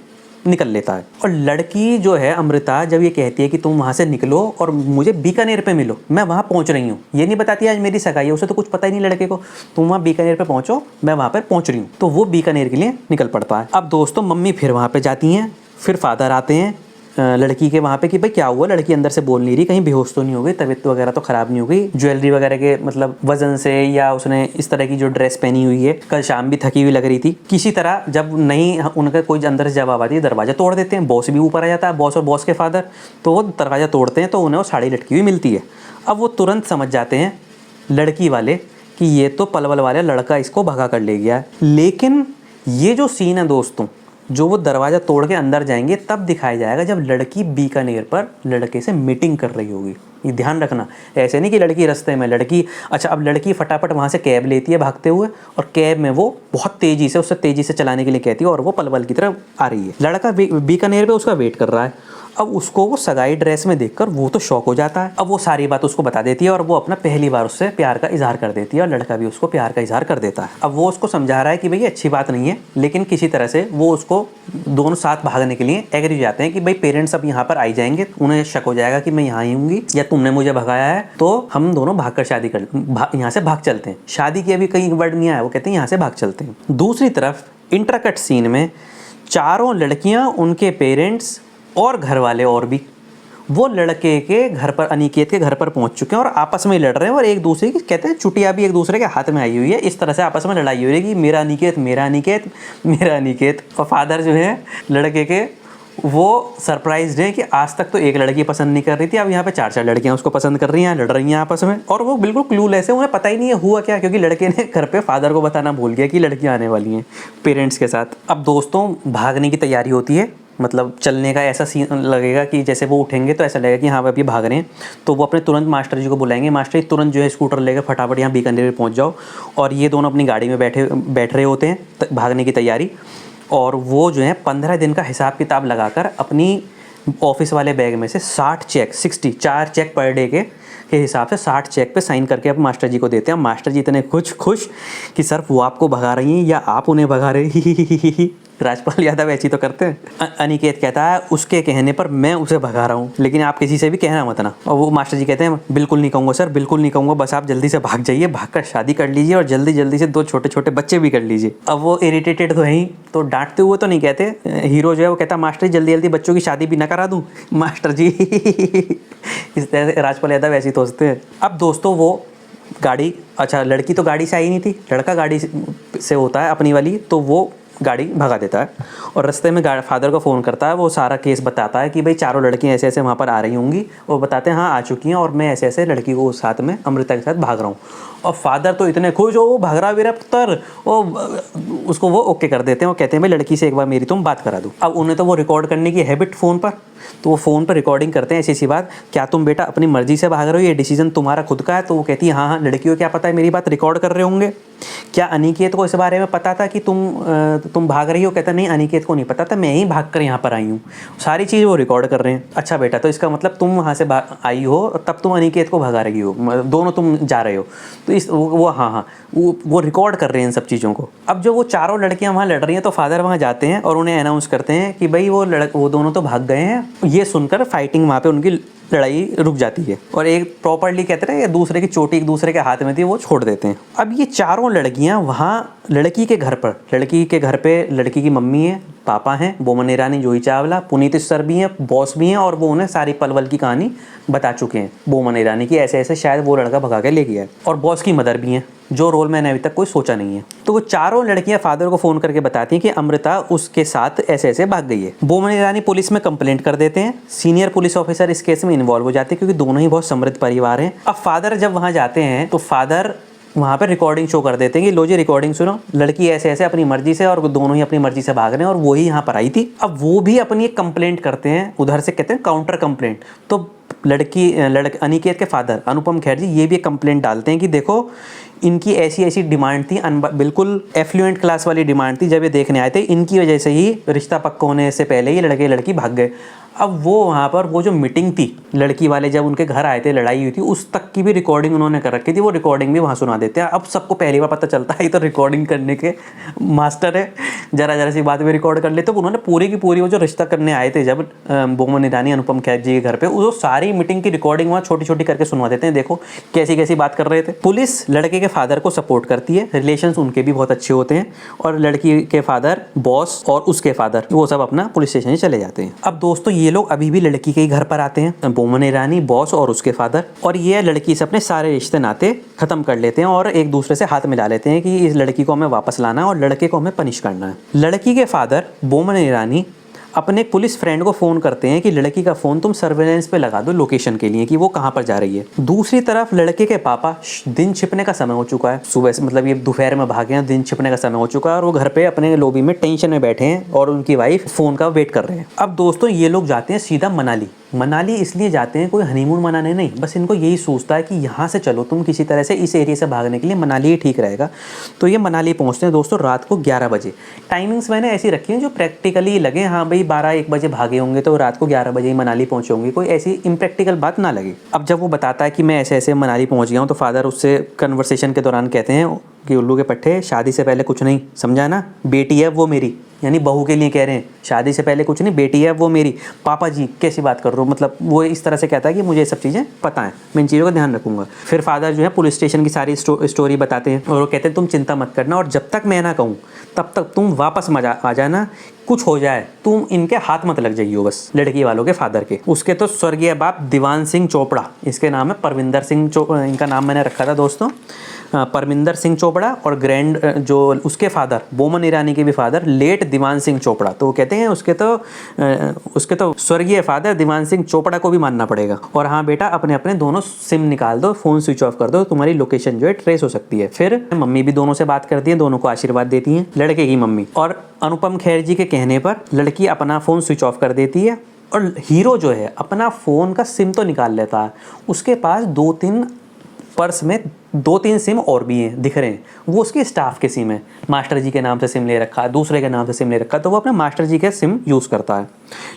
निकल लेता है। और लड़की जो है अमृता, जब ये कहती है कि तुम वहाँ से निकलो और मुझे बीकानेर पे मिलो, मैं वहाँ पहुँच रही हूँ, ये नहीं बताती आज मेरी सगाई है, उसे तो कुछ पता ही नहीं लड़के को, तुम वहाँ बीकानेर पे पहुँचो, मैं वहाँ पर पहुँच रही हूँ। तो वो बीकानेर के लिए निकल पड़ता है। अब दोस्तों मम्मी फिर वहाँ पर जाती हैं, फिर फादर आते हैं लड़की के वहाँ पे कि भाई क्या हुआ, लड़की अंदर से बोल नहीं रही, कहीं बेहोश तो नहीं हो गई, तबीयत वगैरह तो ख़राब नहीं हो गई ज्वेलरी वगैरह के मतलब वजन से, या उसने इस तरह की जो ड्रेस पहनी हुई है, कल शाम भी थकी हुई लग रही थी। किसी तरह जब नहीं उनका कोई अंदर से जवाब आती है, दरवाज़ा तोड़ देते हैं, बॉस भी ऊपर आ जाता है, बॉस और बॉस के फादर, तो वो दरवाज़ा तोड़ते हैं, तो उन्हें वो साड़ी लटकी हुई मिलती है। अब वो तुरंत समझ जाते हैं लड़की वाले कि ये तो पलवल वाले लड़का इसको भगा कर ले गया है। लेकिन ये जो सीन है दोस्तों, जो वो दरवाज़ा तोड़ के अंदर जाएंगे तब दिखाया जाएगा जब लड़की बीकानेर पर लड़के से मीटिंग कर रही होगी। ये ध्यान रखना, ऐसे नहीं कि लड़की रास्ते में, लड़की अच्छा अब लड़की फटाफट वहाँ से कैब लेती है भागते हुए, और कैब में वो बहुत तेज़ी से, उससे तेज़ी से चलाने के लिए कहती है, और वो पलवल की तरफ आ रही है। लड़का बीकानेर पे उसका वेट कर रहा है। अब उसको वो सगाई ड्रेस में देखकर वो तो शॉक हो जाता है। अब वो सारी बात उसको बता देती है, और वो अपना पहली बार उससे प्यार का इजहार कर देती है, और लड़का भी उसको प्यार का इजहार कर देता है। अब वो उसको समझा रहा है कि भाई ये अच्छी बात नहीं है, लेकिन किसी तरह से वो उसको दोनों साथ भागने के लिए एग्री हो जाते हैं कि भाई पेरेंट्स अब यहाँ पर आई जाएंगे, उन्हें शक हो जाएगा कि मैं यहाँ ही हूँगी या तुमने मुझे भगाया है, तो हम दोनों भाग कर शादी कर, यहाँ से भाग चलते हैं। शादी की अभी कहीं वर्ड नहीं आया, वो कहते हैं यहाँ से भाग चलते हैं। दूसरी तरफ इंटरकट सीन में चारों लड़कियाँ, उनके पेरेंट्स और घर वाले और भी वो लड़के के घर पर, अनिकेत के घर पर पहुंच चुके हैं, और आपस में लड़ रहे हैं, और एक दूसरे की कहते हैं चुटिया भी एक दूसरे के हाथ में आई हुई है। इस तरह से आपस में लड़ाई हो रही है कि मेरा अनिकेत, मेरा अनिकेत, मेरा अनिकेत। और फादर जो है लड़के के, वो सरप्राइज्ड है कि आज तक तो एक लड़की पसंद नहीं कर रही थी, अब यहाँ पे 4 लड़कियाँ उसको पसंद कर रही हैं, लड़ रही हैं आपस में, और वो बिल्कुल क्लूलेस है, उन्हें पता ही नहीं है हुआ क्या, क्योंकि लड़के ने घर पे फादर को बताना भूल गया कि लड़कियाँ आने वाली हैं पेरेंट्स के साथ। अब दोस्तों भागने की तैयारी होती है, मतलब चलने का ऐसा सीन लगेगा कि जैसे वो उठेंगे तो ऐसा लगेगा कि हाँ अभी भाग रहे हैं, तो वो अपने तुरंत मास्टर जी को बुलाएंगे, मास्टर जी तुरंत जो है स्कूटर लेकर फटाफट यहाँ बीकानेर पहुँच जाओ। और ये दोनों अपनी गाड़ी में बैठ रहे होते हैं भागने की तैयारी, और वो जो है 15 दिन का हिसाब किताब लगाकर अपनी ऑफिस वाले बैग में से 60 चेक, 4 चेक पर डे के हिसाब से 60 चेक पे साइन करके अब मास्टर जी को देते हैं। मास्टर जी इतने खुश कि सर वो आपको भगा रही हैं या आप उन्हें भगा रहे राजपाल यादव ऐसी तो करते हैं। अनिकेत कहता है उसके कहने पर मैं उसे भगा रहा हूँ, लेकिन आप किसी से भी कहना मत ना। और वो मास्टर जी कहते हैं बिल्कुल नहीं कहूँगा सर, बिल्कुल नहीं कहूँगा, बस आप जल्दी से भाग जाइए, भागकर शादी कर लीजिए और जल्दी से 2 छोटे बच्चे भी कर लीजिए। अब वो इरिटेटेड तो है ही, तो डांटते हुए तो नहीं कहते, हीरो जो है वो कहता मास्टर जी जल्दी बच्चों की शादी भी ना करा दूँ मास्टर जी इस तरह से राजपाल यादव ऐसे ही सोचते हैं। अब दोस्तों वो गाड़ी, अच्छा लड़की तो गाड़ी से आई नहीं थी, लड़का गाड़ी से होता है अपनी वाली, तो वो गाड़ी भगा देता है और रास्ते में फादर को फ़ोन करता है। वो सारा केस बताता है कि भाई चारों लड़कियां ऐसे ऐसे वहाँ पर आ रही होंगी। वो बताते हैं हाँ आ चुकी हैं और मैं ऐसे ऐसे लड़की को साथ में अमृता के साथ भाग रहा हूँ। और फादर तो इतने खुश हो, वो भाग रहा मेरा पुत्र, वो उसको वो ओके कर देते हैं। वो कहते हैं भाई लड़की से एक बार मेरी तुम बात करा दो। अब उन्हें तो वो रिकॉर्ड करने की हैबिट फ़ोन पर, तो वो फ़ोन पर रिकॉर्डिंग करते हैं ऐसी सी बात, क्या तुम बेटा अपनी मर्जी से भाग रहे हो, ये डिसीजन तुम्हारा खुद का है? तो वो कहती है हाँ हाँ, लड़की को क्या पता है मेरी बात रिकॉर्ड कर रहे होंगे? क्या अनिकेत को इस बारे में पता था कि तुम भाग रही हो? कहता नहीं, अनिकेत को नहीं पता था, मैं ही भाग कर यहाँ पर आई हूँ। सारी चीज़ वो रिकॉर्ड कर रहे हैं। अच्छा बेटा, तो इसका मतलब तुम वहाँ से आई हो तब तुम अनिकेत को भगा रही हो, दोनों तुम जा रहे हो। तो वो हाँ वो रिकॉर्ड कर रहे हैं इन सब चीज़ों को। अब जो वो चारों लड़कियाँ वहाँ लड़ रही हैं तो फादर वहाँ जाते हैं और उन्हें अनाउंस करते हैं कि भाई वो दोनों तो भाग गए हैं। ये सुनकर फाइटिंग वहाँ पे उनकी लड़ाई रुक जाती है और एक प्रॉपर्ली कहते हैं दूसरे की चोटी एक दूसरे के हाथ में थी, वो छोड़ देते हैं। अब ये चारों लड़कियां वहाँ लड़की के घर पे लड़की की मम्मी है, पापा हैं, बोमन ईरानी, जूही चावला, पुनीत सर भी हैं, बॉस भी हैं और वो उन्हें सारी पलवल की कहानी बता चुके हैं बोमन ईरानी की ऐसे ऐसे शायद वो लड़का भगा के ले गया है। और बॉस की मदर भी हैं, जो रोल मैंने अभी तक कोई सोचा नहीं है। तो वो चारों लड़कियां फादर को फ़ोन करके बताती हैं कि अमृता उसके साथ ऐसे ऐसे भाग गई है। बोमन ईरानी पुलिस में कंप्लेंट कर देते हैं। सीनियर पुलिस ऑफिसर इस केस में इन्वॉल्व हो जाते हैं क्योंकि दोनों ही बहुत समृद्ध परिवार हैं। अब फादर जब वहाँ जाते हैं तो फादर वहाँ पर रिकॉर्डिंग शो कर देते हैं कि लो जी रिकॉर्डिंग सुनो, लड़की ऐसे ऐसे अपनी मर्जी से और दोनों ही अपनी मर्जी से भाग रहे हैं और वो ही यहाँ पर आई थी। अब वो भी अपनी एक कंप्लेंट करते हैं, उधर से कहते हैं काउंटर कंप्लेंट। तो अनिकेत के फादर अनुपम खेर जी ये भी एक कंप्लेंट डालते हैं कि देखो इनकी ऐसी ऐसी डिमांड थी, बिल्कुल एफ्लुएंट क्लास वाली डिमांड थी। जब ये देखने आए थे इनकी वजह से ही रिश्ता पक्का होने से पहले ही लड़की भाग गए। अब वो वहाँ पर वो जो मीटिंग थी लड़की वाले जब उनके घर आए थे, लड़ाई हुई थी, उस तक की भी रिकॉर्डिंग उन्होंने कर रखी थी। वो रिकॉर्डिंग भी वहाँ सुना देते हैं। अब सबको पहली बार पता चलता है तो रिकॉर्डिंग करने के मास्टर है, जरा सी बात भी रिकॉर्ड कर लेते। तो उन्होंने पूरी की पूरी वो जो रिश्ता करने आए थे जब बोमन ईरानी अनुपम खेर जी के घर पे, वो सारी मीटिंग की रिकॉर्डिंग वहाँ छोटी छोटी करके सुनवा देते हैं। देखो कैसी कैसी बात कर रहे थे। पुलिस लड़के के फादर को सपोर्ट करती है, रिलेशंस उनके भी बहुत अच्छे होते हैं और लड़की के फादर, बॉस और उसके फादर वो सब अपना पुलिस स्टेशन से चले जाते हैं। अब दोस्तों ये लोग अभी भी लड़की के घर पर आते हैं, बोमन ईरानी, बॉस और उसके फादर, और ये लड़की से अपने सारे रिश्ते नाते खत्म कर लेते हैं और एक दूसरे से हाथ मिला लेते हैं कि इस लड़की को हमें वापस लाना है और लड़के को हमें पनिश करना है। लड़की के फादर बोमन ईरानी अपने पुलिस फ्रेंड को फ़ोन करते हैं कि लड़की का फ़ोन तुम सर्वेलेंस पे लगा दो लोकेशन के लिए कि वो कहाँ पर जा रही है। दूसरी तरफ लड़के के पापा, दिन छिपने का समय हो चुका है, सुबह से मतलब ये दोपहर में भागे हैं, दिन छिपने का समय हो चुका है और वो घर पे अपने लॉबी में टेंशन में बैठे हैं और उनकी वाइफ फ़ोन का वेट कर रहे हैं। अब दोस्तों ये लोग जाते हैं सीधा मनाली इसलिए जाते हैं कोई हनीमून मनाने नहीं, बस इनको यही सोचता है कि यहाँ से चलो तुम किसी तरह से इस एरिया से भागने के लिए मनाली ही ठीक रहेगा। तो ये मनाली पहुँचते हैं दोस्तों रात को 11 बजे। टाइमिंग्स मैंने ऐसी रखी हैं जो प्रैक्टिकली लगे, हाँ भाई 12-1 बजे भागे होंगे तो रात को 11 बजे ही मनाली पहुँचे होंगे, कोई ऐसी इम्प्रैक्टिकल बात ना लगे। अब जब वो बताता है कि मैं ऐसे ऐसे मनाली पहुँच गया हूँ तो फादर उससे कन्वर्सेशन के दौरान कहते हैं कि उल्लू के पट्टे, शादी से पहले कुछ नहीं, समझा ना, बेटी है वो मेरी, यानी बहू के लिए कह रहे हैं, शादी से पहले कुछ नहीं, बेटी है वो मेरी। पापा जी कैसी बात कर रहे हो, मतलब वो इस तरह से कहता है कि मुझे ये सब चीज़ें पता है, मैं इन चीज़ों का ध्यान रखूंगा। फिर फादर जो है पुलिस स्टेशन की सारी स्टोरी बताते हैं और वो कहते हैं तुम चिंता मत करना और जब तक मैं ना कहूँ तब तक तुम वापस आ जाना, कुछ हो जाए तुम इनके हाथ मत लग जाइयो बस, लड़की वालों के फादर के। उसके तो स्वर्गीय बाप दीवान सिंह चोपड़ा, इसके नाम है परविंदर सिंह इनका नाम मैंने रखा था दोस्तों, परमिंदर सिंह चोपड़ा, और ग्रैंड जो उसके फादर बोमन ईरानी के भी फादर लेट दीवान सिंह चोपड़ा। तो वो कहते हैं उसके तो स्वर्गीय फादर दीवान सिंह चोपड़ा को भी मानना पड़ेगा। और हाँ बेटा अपने अपने दोनों सिम निकाल दो, फ़ोन स्विच ऑफ कर दो, तुम्हारी लोकेशन जो है ट्रेस हो सकती है। फिर मम्मी भी दोनों से बात करती है, दोनों को आशीर्वाद देती हैं, लड़के की मम्मी। और अनुपम खेर जी के कहने पर लड़की अपना फ़ोन स्विच ऑफ कर देती है और हीरो जो है अपना फ़ोन का सिम तो निकाल लेता है। उसके पास 2-3 पर्स में 2-3 सिम और भी हैं दिख रहे हैं, वो उसके स्टाफ के सिम है, मास्टर जी के नाम से सिम ले रखा है, दूसरे के नाम से सिम ले रखा है, तो वो अपने मास्टर जी के सिम यूज़ करता है।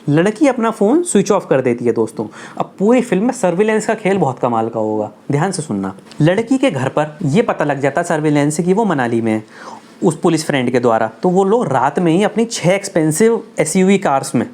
लड़की अपना फ़ोन स्विच ऑफ कर देती है दोस्तों। अब पूरी फिल्म में सर्विलेंस का खेल बहुत कमाल का होगा, ध्यान से सुनना। लड़की के घर पर ये पता लग जाता है सर्विलेंस से कि वो मनाली में है उस पुलिस फ्रेंड के द्वारा। तो वो लोग रात में ही अपनी 6 एक्सपेंसिव SUV कार्स में